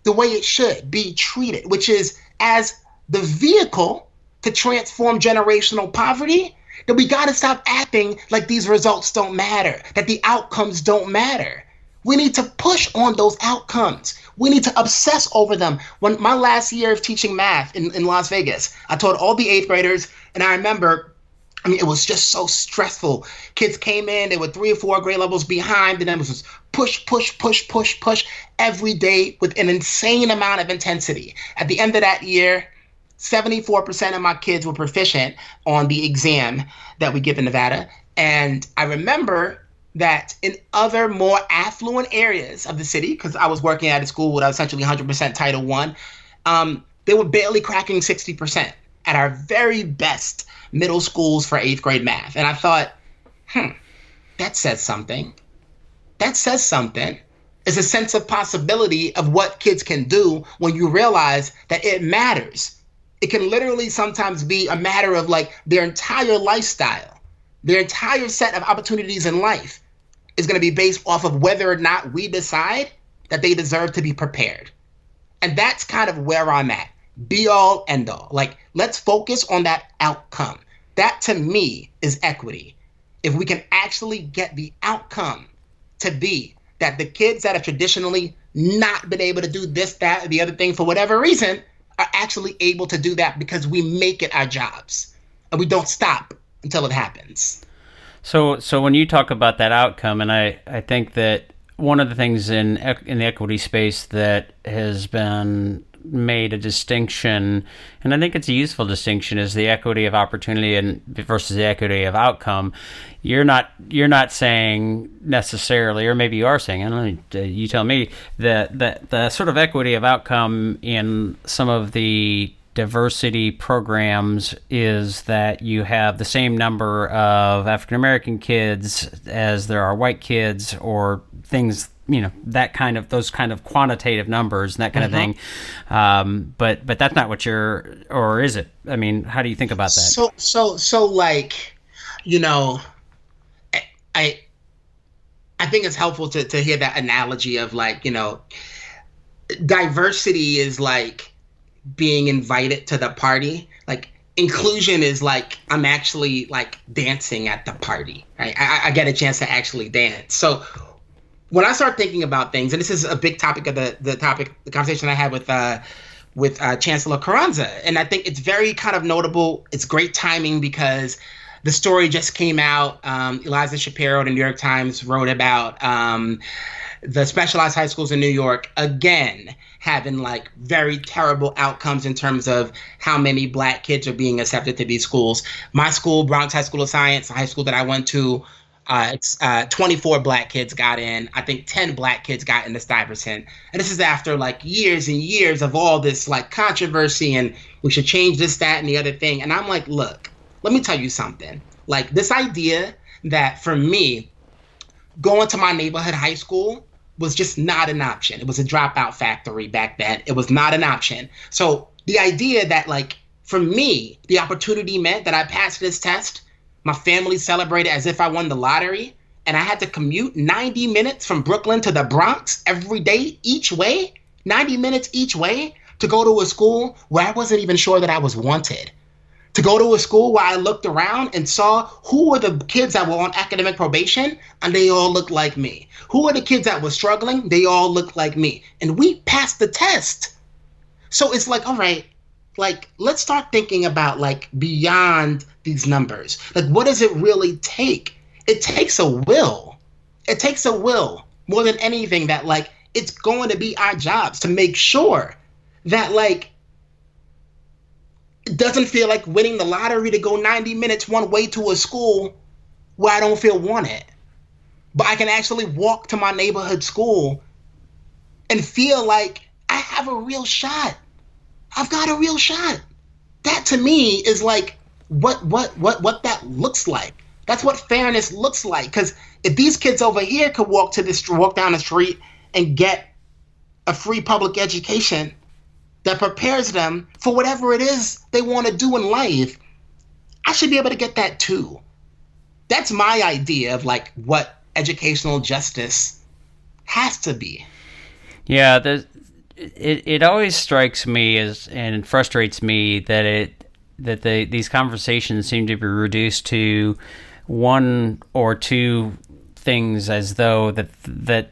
Speaker 3: the way it should be treated, which is as the vehicle to transform generational poverty, then we got to stop acting like these results don't matter, that the outcomes don't matter. We need to push on those outcomes. We need to obsess over them. When my last year of teaching math in Las Vegas, I taught all the 8th graders, and I remember, it was just so stressful. Kids came in, they were 3 or 4 grade levels behind, and then it was just push every day with an insane amount of intensity. At the end of that year, 74% of my kids were proficient on the exam that we give in Nevada. And I remember that in other more affluent areas of the city, because I was working at a school with essentially 100% Title I, they were barely cracking 60% at our very best middle schools for 8th grade math. And I thought, that says something. That says something. It's a sense of possibility of what kids can do when you realize that it matters. It can literally sometimes be a matter of like their entire lifestyle, their entire set of opportunities in life is going to be based off of whether or not we decide that they deserve to be prepared. And that's kind of where I'm at. Be all, end all. Like, let's focus on that outcome. That to me is equity. If we can actually get the outcome to be that the kids that have traditionally not been able to do this, that, or the other thing for whatever reason are actually able to do that because we make it our jobs and we don't stop until it happens.
Speaker 2: So when you talk about that outcome, and I think that one of the things in the equity space that has been made a distinction, and I think it's a useful distinction, is the equity of opportunity and versus the equity of outcome. You're not saying necessarily, or maybe you are saying, and you tell me, that the sort of equity of outcome in some of the diversity programs is that you have the same number of African American kids as there are white kids, or things, those kind of quantitative numbers and that kind of thing. But that's not what or is it? I mean, how do you think about that?
Speaker 3: So like, I think it's helpful to hear that analogy of like, diversity is like being invited to the party. Like inclusion is like I'm actually like dancing at the party, right? I get a chance to actually dance. So when I start thinking about things, and this is a big topic of the conversation I had with Chancellor Carranza, and I think it's very kind of notable. It's great timing because the story just came out. Eliza Shapiro of the New York Times wrote about the specialized high schools in New York, again, having like very terrible outcomes in terms of how many Black kids are being accepted to these schools. My school, Bronx High School of Science, the high school that I went to, it's 24 Black kids got in. I think 10 Black kids got into Stuyvesant. And this is after like years and years of all this like controversy and we should change this, that, and the other thing. And I'm like, look, let me tell you something. Like this idea that for me, going to my neighborhood high school was just not an option. It was a dropout factory back then. It was not an option. So the idea that like, for me, the opportunity meant that I passed this test, my family celebrated as if I won the lottery, and I had to commute 90 minutes from Brooklyn to the Bronx every day, each way, 90 minutes each way, to go to a school where I wasn't even sure that I was wanted. To go to a school where I looked around and saw who were the kids that were on academic probation, and they all looked like me. Who were the kids that were struggling? They all looked like me. And we passed the test. So it's like, all right, like, let's start thinking about like beyond these numbers. Like, what does it really take? It takes a will. It takes a will more than anything that like, it's going to be our jobs to make sure that like, it doesn't feel like winning the lottery to go 90 minutes one way to a school where I don't feel wanted. But I can actually walk to my neighborhood school and feel like I have a real shot. I've got a real shot. That to me is like what that looks like. That's what fairness looks like. Because if these kids over here could walk down the street and get a free public education, that prepares them for whatever it is they want to do in life, I should be able to get that too. That's my idea of like what educational justice has to be.
Speaker 2: Yeah, it always strikes me as and frustrates me that these conversations seem to be reduced to one or two things, as though that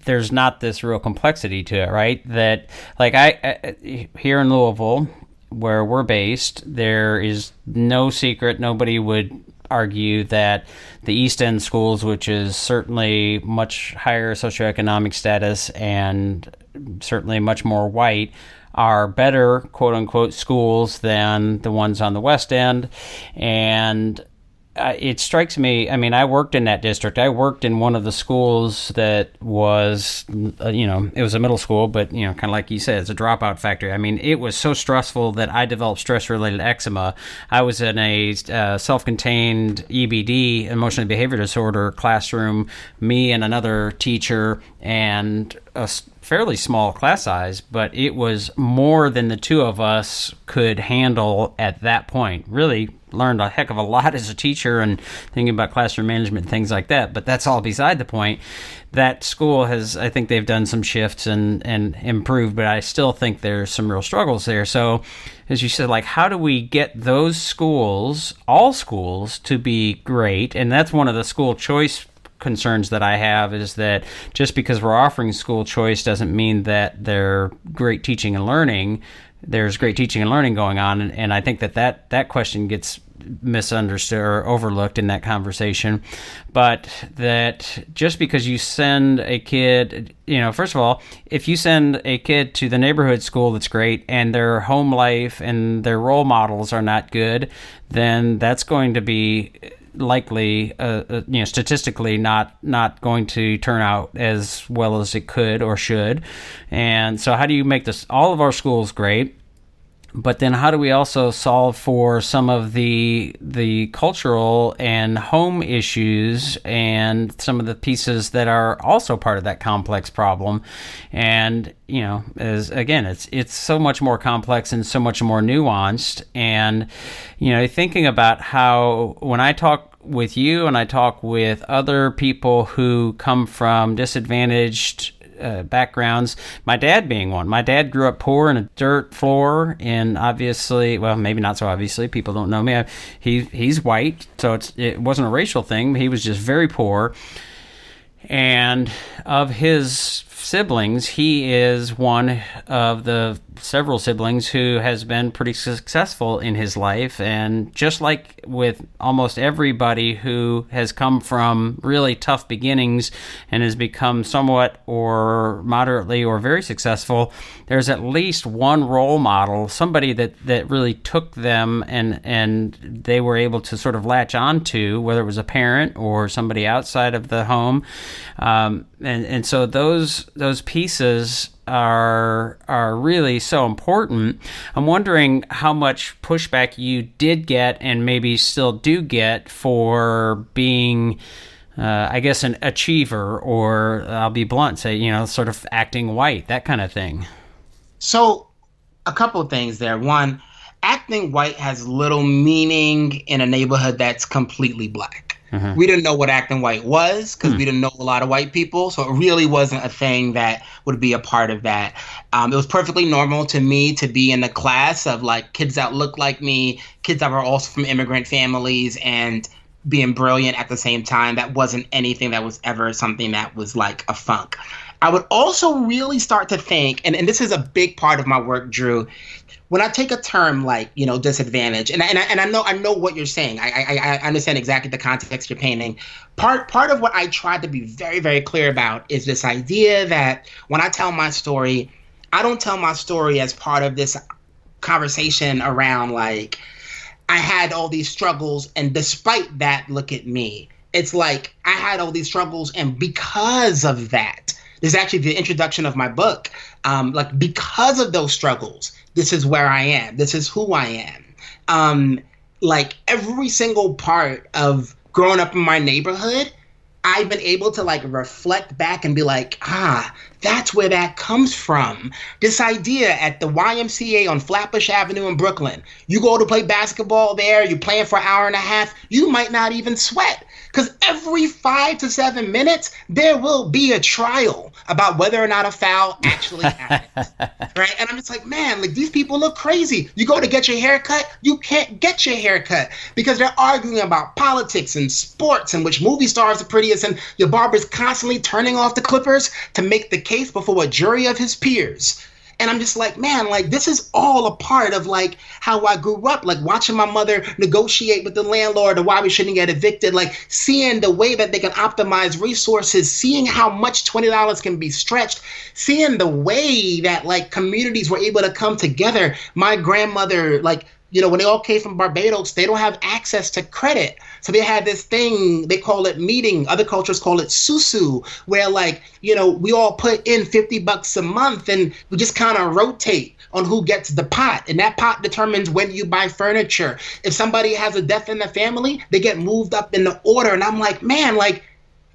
Speaker 2: there's not this real complexity to it, right? That like I here in Louisville, where we're based, there is no secret. Nobody would argue that the East End schools, which is certainly much higher socioeconomic status and certainly much more white, are better, quote unquote, schools than the ones on the West End. And it strikes me, I mean, I worked in that district. I worked in one of the schools that was, it was a middle school, but, kind of like you said, it's a dropout factory. I mean, it was so stressful that I developed stress-related eczema. I was in a self-contained EBD, emotional behavior disorder classroom, me and another teacher, and a fairly small class size, but it was more than the two of us could handle at that point. Really learned a heck of a lot as a teacher and thinking about classroom management and things like that, but that's all beside the point. That school has, I think they've done some shifts and improved, but I still think there's some real struggles there. So as you said, like, how do we get those schools, all schools, to be great? And that's one of the school choice concerns that I have, is that just because we're offering school choice doesn't mean that they're great teaching and learning. There's great teaching and learning going on, and I think that question gets misunderstood or overlooked in that conversation. But that just because you send a kid, first of all, if you send a kid to the neighborhood school that's great and their home life and their role models are not good, then that's going to be likely, statistically not going to turn out as well as it could or should. And so how do you make all of our schools great? But then how do we also solve for some of the cultural and home issues and some of the pieces that are also part of that complex problem? And, it's so much more complex and so much more nuanced. And, thinking about how when I talk with you and I talk with other people who come from disadvantaged backgrounds, my dad being one. My dad grew up poor in a dirt floor, and obviously, well, maybe not so obviously, people don't know me. He's white, so it wasn't a racial thing. He was just very poor. And of his siblings, he is one of the several siblings who has been pretty successful in his life. And just like with almost everybody who has come from really tough beginnings and has become somewhat or moderately or very successful, there's at least one role model, somebody that really took them and they were able to sort of latch on to, whether it was a parent or somebody outside of the home. And so those pieces are really so important. I'm wondering how much pushback you did get and maybe still do get for being, an achiever, or I'll be blunt, say, sort of acting white, that kind of thing.
Speaker 3: So a couple of things there. One, acting white has little meaning in a neighborhood that's completely black. We didn't know what acting white was because we didn't know a lot of white people. So it really wasn't a thing that would be a part of that. It was perfectly normal to me to be in the class of like kids that looked like me, kids that were also from immigrant families, and being brilliant at the same time. That wasn't anything that was ever something that was like a funk. I would also really start to think, and this is a big part of my work, Drew, when I take a term like, disadvantage, and I know what you're saying. I understand exactly the context you're painting. Part of what I try to be very, very clear about is this idea that when I tell my story, I don't tell my story as part of this conversation around like, I had all these struggles, and despite that, look at me. It's like, I had all these struggles, and because of that, this is actually the introduction of my book. Because of those struggles, this is where I am. This is who I am. Every single part of growing up in my neighborhood, I've been able to reflect back and be like, That's where that comes from. This idea at the YMCA on Flatbush Avenue in Brooklyn, you go to play basketball there, you're playing for an hour and a half, you might not even sweat. Because every 5 to 7 minutes, there will be a trial about whether or not a foul actually happened. Right? And I'm just like, man, like these people look crazy. You go to get your hair cut, you can't get your hair cut because they're arguing about politics and sports and which movie stars are prettiest, and your barber's constantly turning off the clippers to make the case before a jury of his peers. And I'm just like, man, like this is all a part of like how I grew up, like watching my mother negotiate with the landlord or why we shouldn't get evicted, like seeing the way that they can optimize resources, seeing how much $20 can be stretched, seeing the way that like communities were able to come together. My grandmother, like, you know, when they all came from Barbados, they don't have access to credit. So they had this thing, they call it meeting. Other cultures call it susu, where like, you know, we all put in $50 a month and we just kind of rotate on who gets the pot. And that pot determines when you buy furniture. If somebody has a death in the family, they get moved up in the order. And I'm like, man, like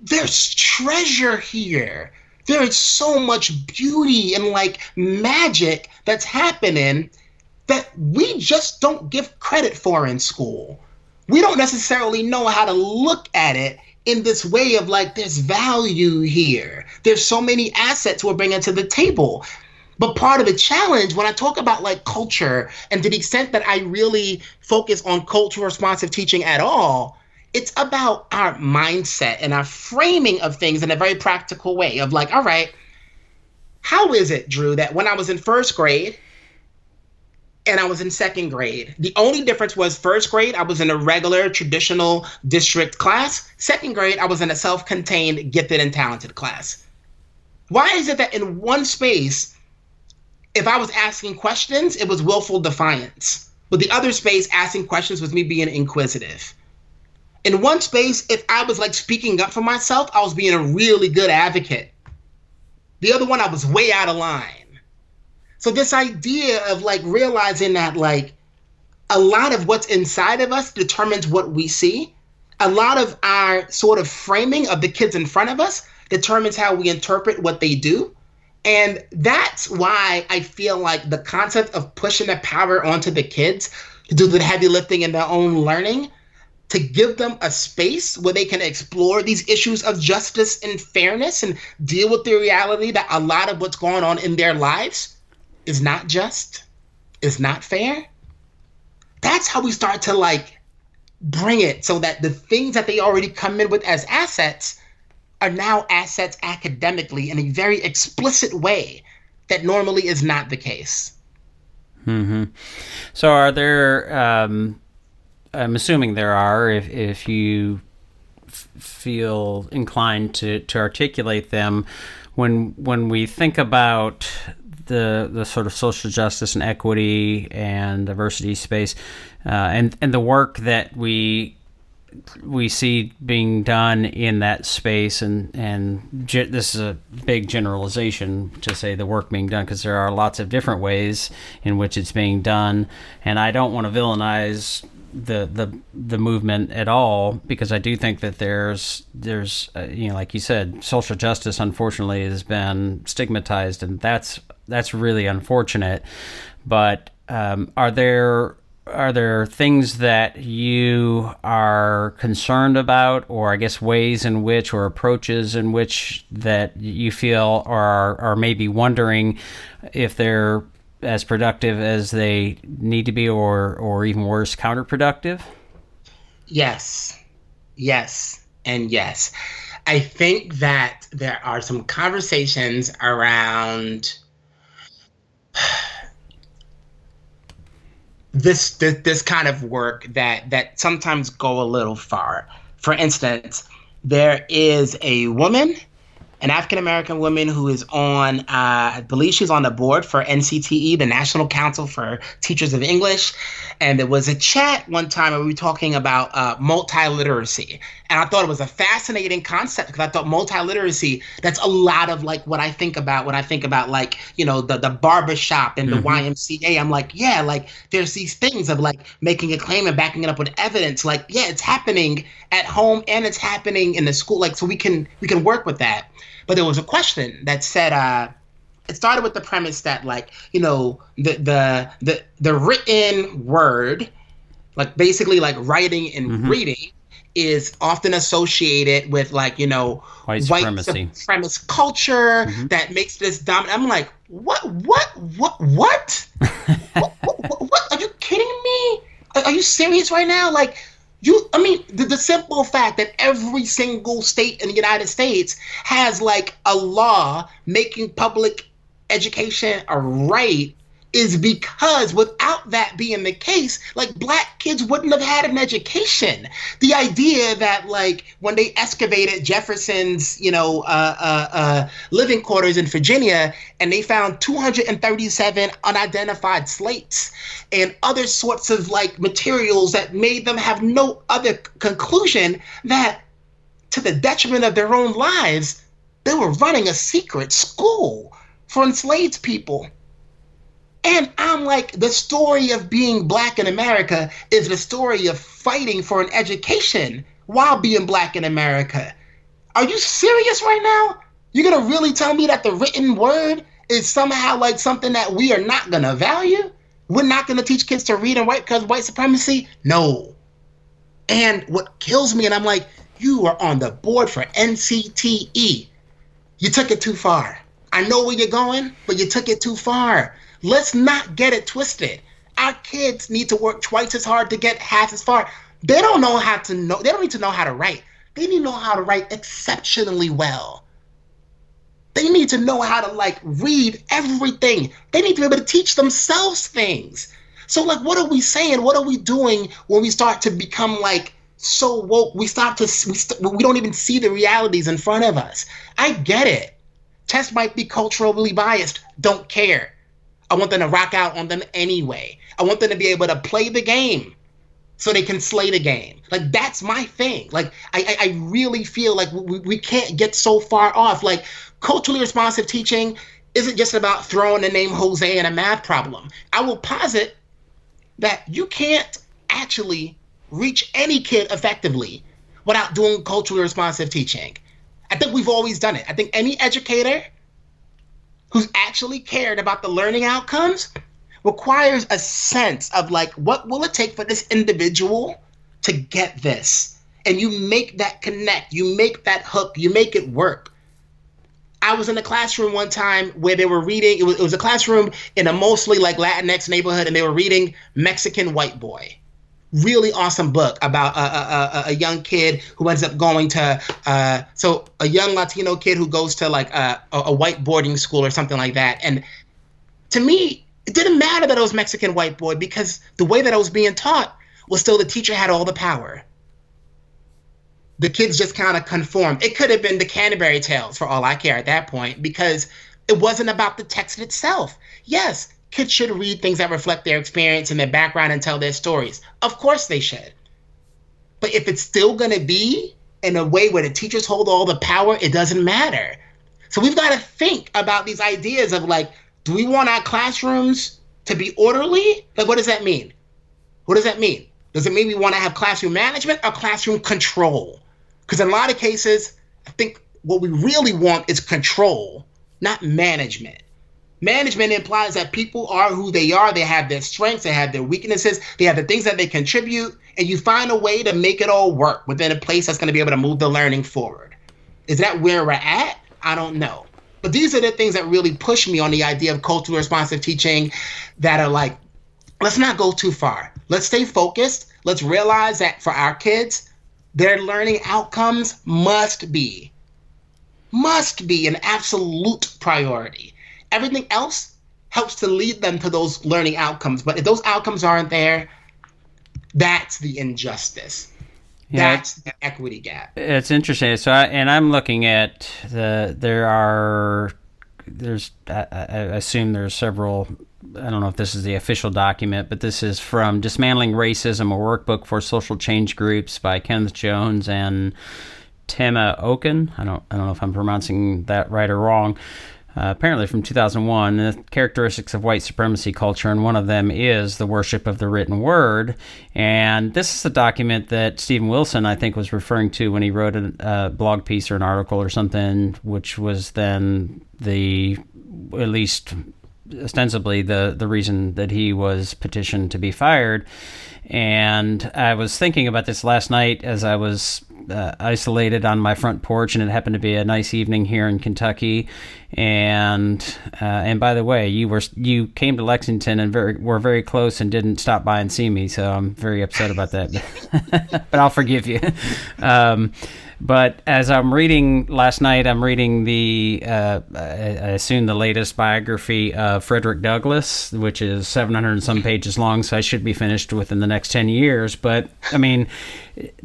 Speaker 3: there's treasure here. There is so much beauty and like magic that's happening that we just don't give credit for in school. We don't necessarily know how to look at it in this way of like, there's value here. There's so many assets we're bringing to the table. But part of the challenge when I talk about like culture, and to the extent that I really focus on cultural responsive teaching at all, it's about our mindset and our framing of things in a very practical way of like, all right, how is it, Drew, that when I was in first grade, and I was in second grade, the only difference was first grade, I was in a regular traditional district class. Second grade, I was in a self-contained gifted and talented class. Why is it that in one space, if I was asking questions, it was willful defiance? But the other space, asking questions was me being inquisitive. In one space, if I was like speaking up for myself, I was being a really good advocate. The other one, I was way out of line. So this idea of like realizing that like a lot of what's inside of us determines what we see. A lot of our sort of framing of the kids in front of us determines how we interpret what they do. And that's why I feel like the concept of pushing the power onto the kids to do the heavy lifting in their own learning, to give them a space where they can explore these issues of justice and fairness and deal with the reality that a lot of what's going on in their lives is not just, is not fair. That's how we start to like bring it so that the things that they already come in with as assets are now assets academically in a very explicit way that normally is not the case.
Speaker 2: Mm-hmm. So are there, I'm assuming there are, if you feel inclined to articulate them, when we think about the sort of social justice and equity and diversity space, and the work that we see being done in that space, and this is a big generalization to say the work being done, because there are lots of different ways in which it's being done, and I don't want to villainize the movement at all, because I do think that there's you know, like you said, social justice unfortunately has been stigmatized, and that's really unfortunate. But are there things that you are concerned about, or I guess ways in which, or approaches in which, that you feel are maybe wondering if they're as productive as they need to be, or even worse, counterproductive?
Speaker 3: Yes, and yes. I think that there are some conversations around this kind of work that sometimes go a little far. For instance, there is a woman, an African-American woman, who is on, I believe she's on the board for NCTE, the National Council for Teachers of English. And there was a chat one time where we were talking about multiliteracy. And I thought it was a fascinating concept, because I thought multiliteracy, that's a lot of like what I think about when I think about like, you know, the barbershop and the YMCA. I'm like, yeah, like there's these things of like making a claim and backing it up with evidence. Like, yeah, it's happening at home and it's happening in the school. Like, so we can work with that. But there was a question that said, it started with the premise that, like, you know, the written word, like basically like writing and reading, is often associated with, like, you know,
Speaker 2: white supremacy
Speaker 3: culture that makes this dominant. I'm like, what? What? Are you kidding me? Are you serious right now? Like, the simple fact that every single state in the United States has like a law making public education a right is because without that being the case, like, black kids wouldn't have had an education. The idea that, like, when they excavated Jefferson's, you know, living quarters in Virginia, and they found 237 unidentified slates and other sorts of, like, materials that made them have no other conclusion that, to the detriment of their own lives, they were running a secret school for enslaved people. And I'm like, the story of being black in America is the story of fighting for an education while being black in America. Are you serious right now? You're going to really tell me that the written word is somehow like something that we are not going to value? We're not going to teach kids to read and write because of white supremacy? No. And what kills me, and I'm like, you are on the board for NCTE. You took it too far. I know where you're going, but you took it too far. Let's not get it twisted. Our kids need to work twice as hard to get half as far. They don't need to know how to write. They need to know how to write exceptionally well. They need to know how to, like, read everything. They need to be able to teach themselves things. So, like, what are we saying? What are we doing when we start to become, like, so woke? We don't even see the realities in front of us. I get it. Tests might be culturally biased. Don't care. I want them to rock out on them anyway. I want them to be able to play the game so they can slay the game. Like, that's my thing. Like, I really feel like we can't get so far off. Like, culturally responsive teaching isn't just about throwing the name Jose in a math problem. I will posit that you can't actually reach any kid effectively without doing culturally responsive teaching. I think we've always done it. I think any educator who's actually cared about the learning outcomes requires a sense of, like, what will it take for this individual to get this? And you make that connect, you make that hook, you make it work. I was in a classroom one time where they were reading, it was a classroom in a mostly, like, Latinx neighborhood, and they were reading Mexican White Boy. Really awesome book about a young kid who ends up going to, a young Latino kid who goes to, like, a white boarding school or something like that. And to me, it didn't matter that it was Mexican White Boy, because the way that I was being taught was still the teacher had all the power. The kids just kind of conformed. It could have been the Canterbury Tales for all I care at that point, because it wasn't about the text itself. Yes, kids should read things that reflect their experience and their background and tell their stories. Of course they should. But if it's still going to be in a way where the teachers hold all the power, it doesn't matter. So we've got to think about these ideas of, like, do we want our classrooms to be orderly? Like, what does that mean? What does that mean? Does it mean we want to have classroom management or classroom control? Because in a lot of cases, I think what we really want is control, not management. Management implies that people are who they are. They have their strengths, they have their weaknesses, they have the things that they contribute, and you find a way to make it all work within a place that's going to be able to move the learning forward. Is that where we're at? I don't know. But these are the things that really push me on the idea of culturally responsive teaching, that are like, let's not go too far. Let's stay focused. Let's realize that for our kids, their learning outcomes must be an absolute priority. Everything else helps to lead them to those learning outcomes. But if those outcomes aren't there, that's the injustice.
Speaker 2: Yeah,
Speaker 3: that's the equity gap.
Speaker 2: It's interesting. So, I'm looking at I assume there's several, I don't know if this is the official document, but this is from Dismantling Racism, a workbook for social change groups by Kenneth Jones and Tema Oken. I don't know if I'm pronouncing that right or wrong. apparently from 2001, the characteristics of white supremacy culture, and one of them is the worship of the written word. And this is a document that Stephen Wilson, I think, was referring to when he wrote a blog piece or an article or something, which was then at least ostensibly the reason that he was petitioned to be fired. And I was thinking about this last night as I was isolated on my front porch, and it happened to be a nice evening here in Kentucky. And by the way, you came to Lexington and were very close and didn't stop by and see me, so I'm very upset about that. But I'll forgive you. But as I'm reading last night, I'm reading I assume the latest biography of Frederick Douglass, which is 700 and some pages long, so I should be finished within the next 10 years. But I mean,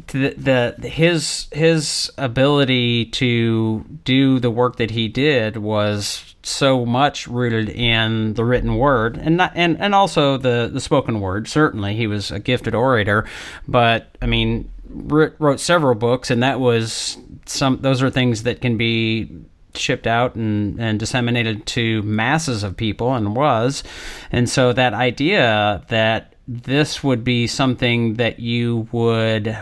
Speaker 2: his ability to do the work that he did was so much rooted in the written word, and also the spoken word. Certainly, he was a gifted orator, but I mean, wrote several books, and those are things that can be shipped out and disseminated to masses of people, and so that idea that this would be something that you would,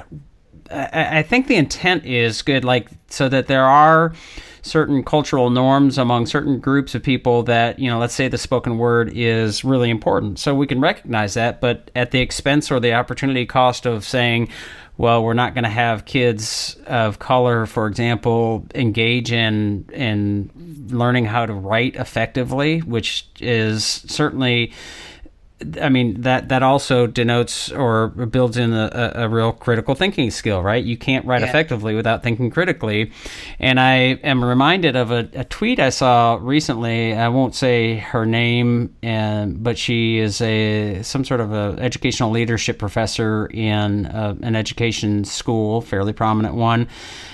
Speaker 2: I think the intent is good, like, so that there are certain cultural norms among certain groups of people that, let's say the spoken word is really important. So we can recognize that, but at the expense or the opportunity cost of saying, well, we're not going to have kids of color, for example, engage in learning how to write effectively, which is certainly, I mean, that also denotes or builds in a real critical thinking skill, right? You can't write effectively without thinking critically. And I am reminded of a tweet I saw recently. I won't say her name, but she is some sort of a educational leadership professor in an education school, fairly prominent one.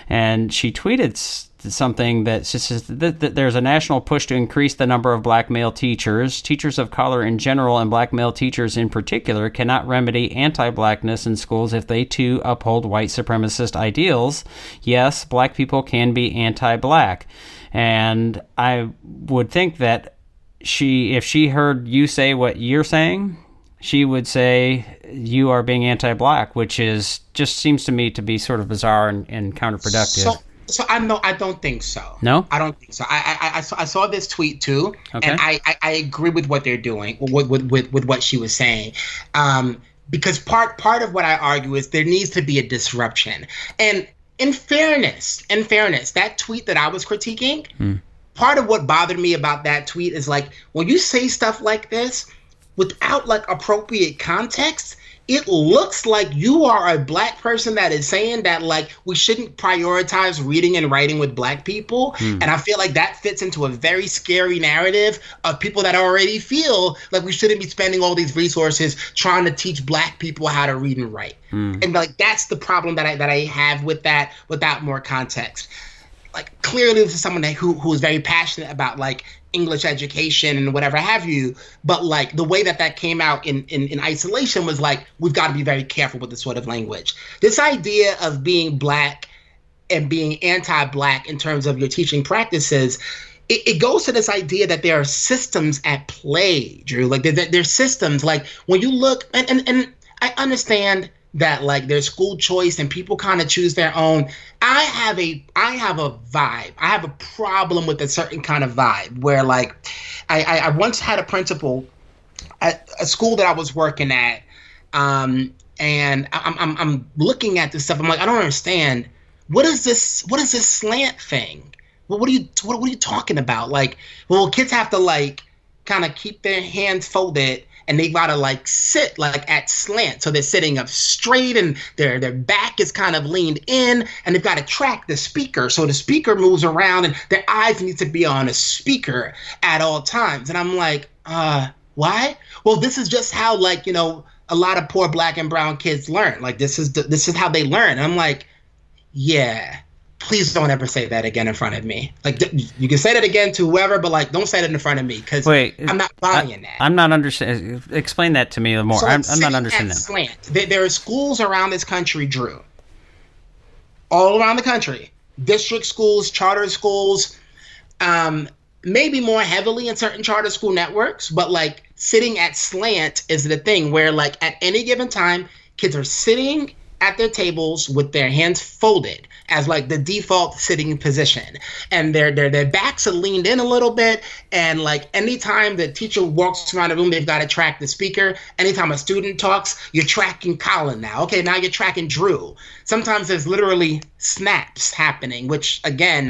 Speaker 2: And she tweeted something that says that there's a national push to increase the number of black male teachers. Teachers of color in general and black male teachers in particular cannot remedy anti-blackness in schools if they too uphold white supremacist ideals. Yes, black people can be anti-black. And I would think that if she heard you say what you're saying, she would say you are being anti-black, which just seems to me to be sort of bizarre and counterproductive.
Speaker 3: So I don't think so.
Speaker 2: No?
Speaker 3: I don't think so. I saw this tweet too, okay. And I agree with what they're doing, with what she was saying, because part of what I argue is there needs to be a disruption. And in fairness, that tweet that I was critiquing, part of what bothered me about that tweet is, like, when you say stuff like this without, like, appropriate context, it looks like you are a black person that is saying that, like, we shouldn't prioritize reading and writing with black people. And I feel like that fits into a very scary narrative of people that already feel like we shouldn't be spending all these resources trying to teach black people how to read and write. And, like, that's the problem that I have with that without more context. Like, clearly this is someone who is very passionate about, like, English education and whatever have you, but, like, the way that came out in isolation was like, we've got to be very careful with this sort of language. This idea of being black and being anti-black in terms of your teaching practices, it goes to this idea that there are systems at play, Drew. Like, there's systems, like, when you look, and I understand that, like, there's school choice and people kind of choose their own. I have a vibe. I have a problem with a certain kind of vibe where, like, I once had a principal at a school that I was working at, and I'm looking at this stuff. I'm like, I don't understand. What is this slant thing? What are you talking about? Like, well, kids have to, like, kind of keep their hands folded, and they gotta, like, sit, like, at slant. So they're sitting up straight and their back is kind of leaned in, and they've got to track the speaker. So the speaker moves around and their eyes need to be on a speaker at all times. And I'm like, why? Well, this is just how, like, a lot of poor black and brown kids learn. Like, this is how they learn. And I'm like, yeah, please don't ever say that again in front of me. Like, you can say that again to whoever, but, like, don't say that in front of me, because I'm not buying that.
Speaker 2: I'm not understanding. Explain that to me more. So I'm not understanding that.
Speaker 3: Slant. There are schools around this country, Drew, all around the country, district schools, charter schools, maybe more heavily in certain charter school networks, but like sitting at slant is the thing where like at any given time, kids are sitting at their tables with their hands folded as like the default sitting position, and their backs are leaned in a little bit, and like anytime the teacher walks around the room, they've got to track the speaker. Anytime a student talks, you're tracking Colin now. Okay, now you're tracking Drew. Sometimes there's literally snaps happening, which again,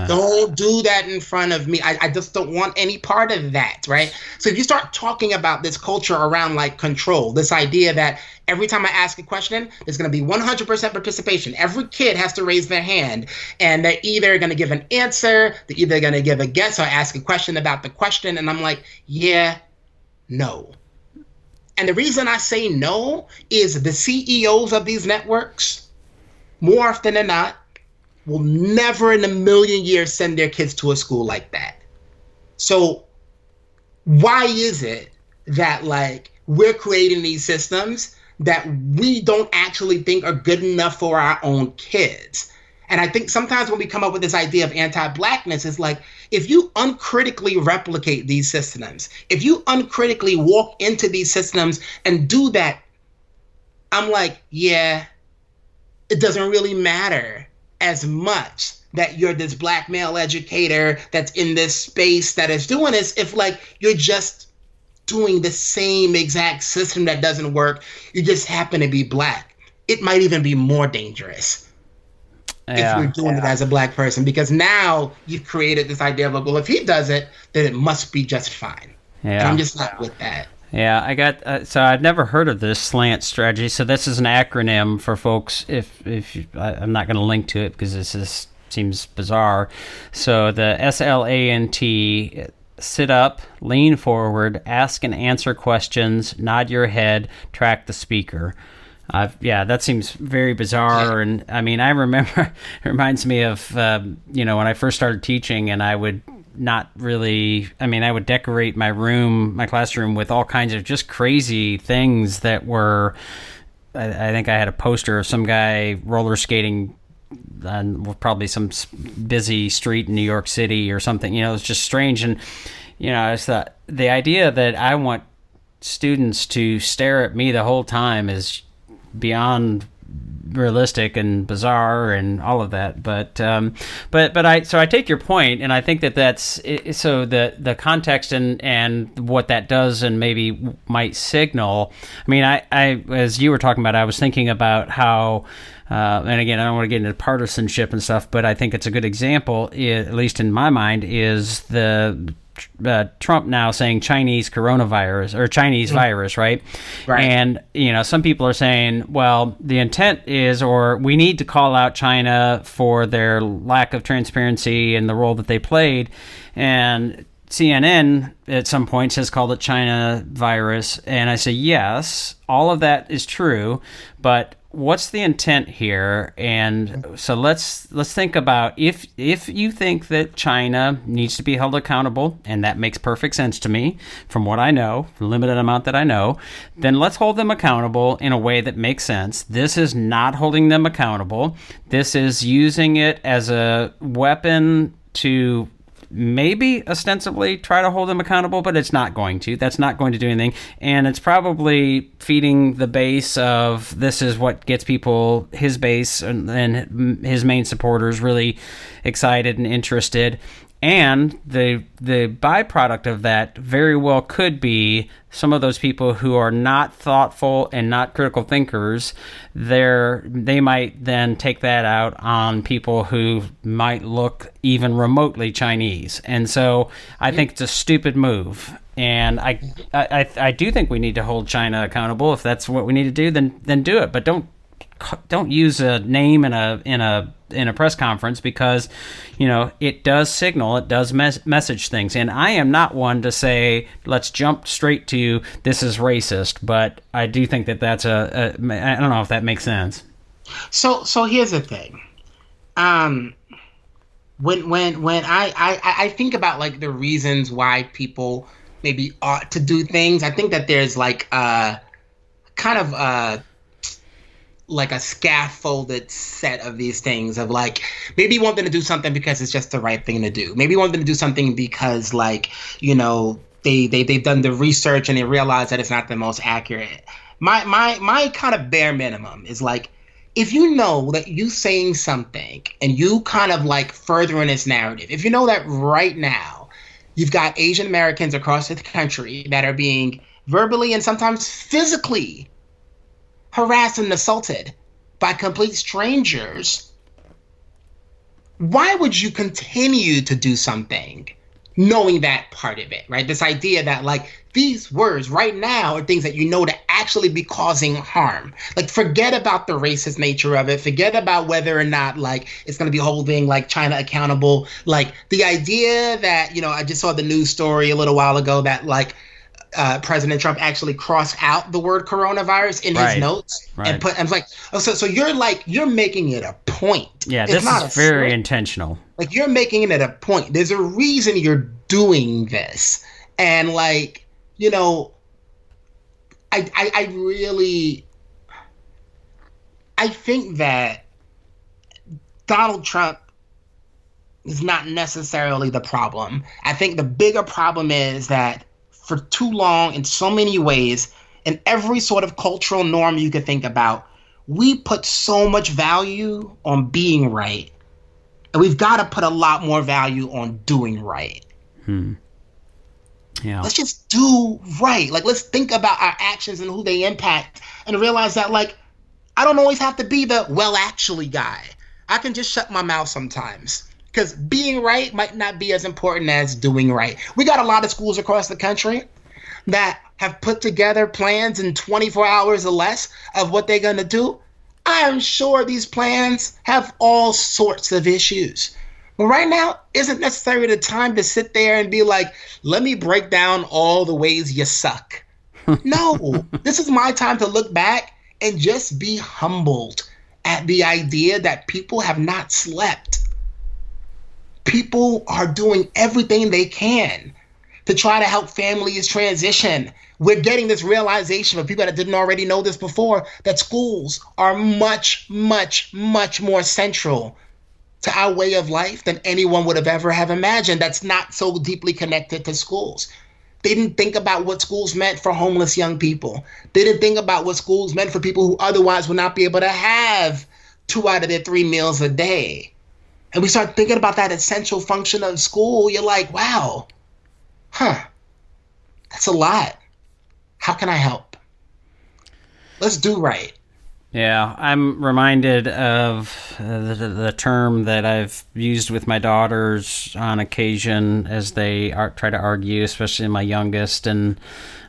Speaker 3: don't do that in front of me. I just don't want any part of that, right? So if you start talking about this culture around like control, this idea that every time I ask a question, there's going to be 100% participation. Every kid has to raise their hand, and they're either going to give an answer, they're either going to give a guess or ask a question about the question. And I'm like, yeah, no. And the reason I say no is the CEOs of these networks, more often than not, will never in a million years send their kids to a school like that. So why is it that like we're creating these systems that we don't actually think are good enough for our own kids? And I think sometimes when we come up with this idea of anti-Blackness, it's like, if you uncritically replicate these systems, if you uncritically walk into these systems and do that, I'm like, yeah, it doesn't really matter as much that you're this Black male educator that's in this space that is doing this, if like you're just doing the same exact system that doesn't work, you just happen to be Black. It might even be more dangerous if you're doing it as a Black person, because now you've created this idea of, well, if he does it, then it must be just fine. And I'm just not with that.
Speaker 2: Yeah, I got so I'd never heard of this Slant Strategy. So this is an acronym for folks. I'm not going to link to it because this seems bizarre. So the SLANT: sit up, lean forward, ask and answer questions, nod your head, track the speaker. That seems very bizarre. And I mean, I remember, it reminds me of, when I first started teaching, and I would I would decorate my classroom with all kinds of just crazy things that were, I think I had a poster of some guy roller skating on probably some busy street in New York City or something. It was just strange. And, I just thought the idea that I want students to stare at me the whole time is beyond realistic and bizarre and all of that. But I take your point, and I think that's so the context and what that does and maybe might signal. I mean, I as you were talking about, I was thinking about how, and again, I don't want to get into partisanship and stuff, but I think it's a good example, at least in my mind, is the Trump now saying Chinese coronavirus or Chinese virus, right? Right. And, some people are saying, well, the intent is, or we need to call out China for their lack of transparency and the role that they played. And CNN at some points has called it China virus. And I say, yes, all of that is true, but what's the intent here? And so let's think about if you think that China needs to be held accountable, and that makes perfect sense to me from what I know, the limited amount that I know, then let's hold them accountable in a way that makes sense. This is not holding them accountable. This is using it as a weapon to maybe ostensibly try to hold them accountable, but it's not going to. That's not going to do anything. And it's probably feeding the base of, this is what gets people, his base and his main supporters, really excited and interested. And the byproduct of that very well could be some of those people who are not thoughtful and not critical thinkers. They might then take that out on people who might look even remotely Chinese. And so I think it's a stupid move. And I do think we need to hold China accountable. If that's what we need to do, then do it. But don't use a name in a press conference, because it does signal, it does message things. And I am not one to say let's jump straight to this is racist, but I do think that's I don't know if that makes sense.
Speaker 3: So here's the thing. When I think about like the reasons why people maybe ought to do things, I think that there's like kind of like a scaffolded set of these things of like, maybe you want them to do something because it's just the right thing to do. Maybe you want them to do something because like, you know, they've done the research and they realize that it's not the most accurate. My kind of bare minimum is like, if you know that you saying something and you kind of like furthering this narrative, if you know that right now you've got Asian Americans across the country that are being verbally and sometimes physically harassed and assaulted by complete strangers, why would you continue to do something knowing that part of it, right? This idea that like these words right now are things that you know to actually be causing harm. Like forget about the racist nature of it. Forget about whether or not like it's going to be holding like China accountable. Like the idea that, you know, I just saw the news story a little while ago that like President Trump actually crossed out the word coronavirus in his notes and put, I was like, oh, so you're making it a point.
Speaker 2: Yeah, this is very intentional. Like
Speaker 3: you're making it a point. There's a reason you're doing this. And like, you know, I think that Donald Trump is not necessarily the problem. I think the bigger problem is that for too long, in so many ways, in every sort of cultural norm you could think about, we put so much value on being right. And we've got to put a lot more value on doing right.
Speaker 2: Yeah.
Speaker 3: Let's just do right. Like, let's think about our actions and who they impact and realize that, like, I don't always have to be the well actually guy. I can just shut my mouth sometimes. Because being right might not be as important as doing right. We got a lot of schools across the country that have put together plans in 24 hours or less of what they're going to do. I am sure these plans have all sorts of issues. But right now isn't necessarily the time to sit there and be like, let me break down all the ways you suck. No, this is my time to look back and just be humbled at the idea that people have not slept. People are doing everything they can to try to help families transition. We're getting this realization of people that didn't already know this before, that schools are much, much, much more central to our way of life than anyone would have ever have imagined. That's not so deeply connected to schools. They didn't think about what schools meant for homeless young people. They didn't think about what schools meant for people who otherwise would not be able to have 2 out of their 3 meals a day. And we start thinking about that essential function of school. You're like, wow, that's a lot. How can I help? Let's do right.
Speaker 2: Yeah, I'm reminded of the term that I've used with my daughters on occasion as they try to argue, especially my youngest. And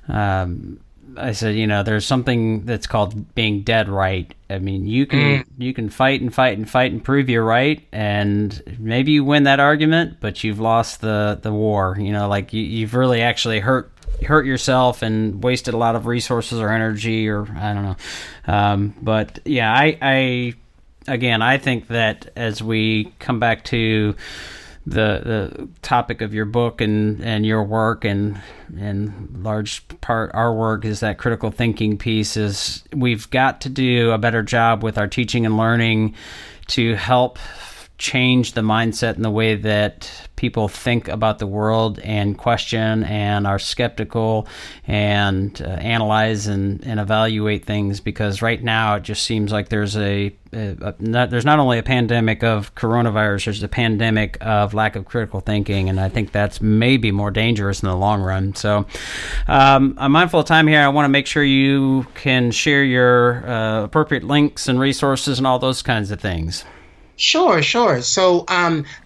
Speaker 2: I said, you know, there's something that's called being dead right. I mean, you can fight and fight and fight and prove you're right, and maybe you win that argument, but you've lost the war. You know, like you've really actually hurt yourself and wasted a lot of resources or energy, or I don't know. But yeah, I think that as we come back to the topic of your book and your work, and in large part our work, is that critical thinking piece. Is we've got to do a better job with our teaching and learning to help change the mindset and the way that people think about the world and question and are skeptical and analyze and evaluate things, because right now it just seems like there's there's not only a pandemic of coronavirus, there's a pandemic of lack of critical thinking, and I think that's maybe more dangerous in the long run. So I'm mindful of time here. I want to make sure you can share your appropriate links and resources and all those kinds of things.
Speaker 3: Sure. So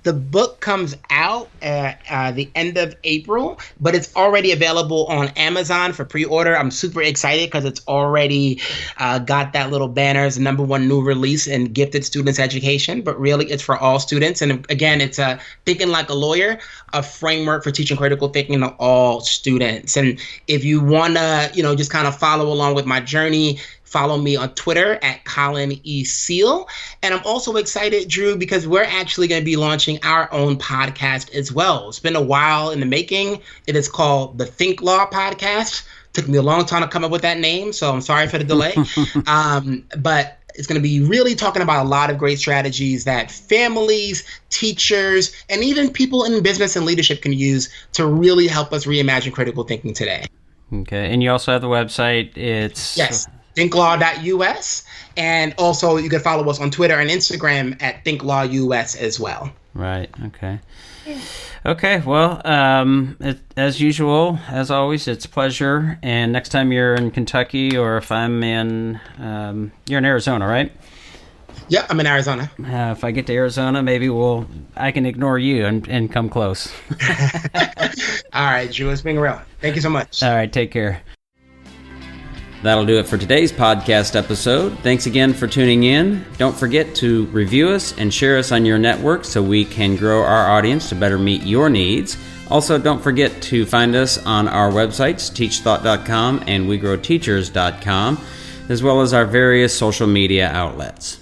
Speaker 3: the book comes out at the end of April, but it's already available on Amazon for pre-order. I'm super excited because it's already got that little banner as the #1 new release in gifted students education, but really it's for all students. And again, it's Thinking Like a Lawyer, a framework for teaching critical thinking to all students. And if you want to, just kind of follow along with my journey, follow me on Twitter at Colin Seal. And I'm also excited, Drew, because we're actually going to be launching our own podcast as well. It's been a while in the making. It is called the Thinklaw Podcast. Took me a long time to come up with that name, so I'm sorry for the delay. But It's going to be really talking about a lot of great strategies that families, teachers, and even people in business and leadership can use to really help us reimagine critical thinking today.
Speaker 2: Okay. And you also have the website. It's
Speaker 3: yes, thinklaw.us. And also you can follow us on Twitter and Instagram at thinklawus as well.
Speaker 2: Right. Okay. Okay. Well, as usual, as always, it's a pleasure. And next time you're in Kentucky, or if I'm in, you're in Arizona, right?
Speaker 3: Yep, I'm in Arizona.
Speaker 2: If I get to Arizona, maybe I can ignore you and come close.
Speaker 3: All right, Drew, it's been real. Thank you so much.
Speaker 2: All right, take care. That'll do it for today's podcast episode. Thanks again for tuning in. Don't forget to review us and share us on your network so we can grow our audience to better meet your needs. Also, don't forget to find us on our websites, TeachThought.com and WeGrowTeachers.com, as well as our various social media outlets.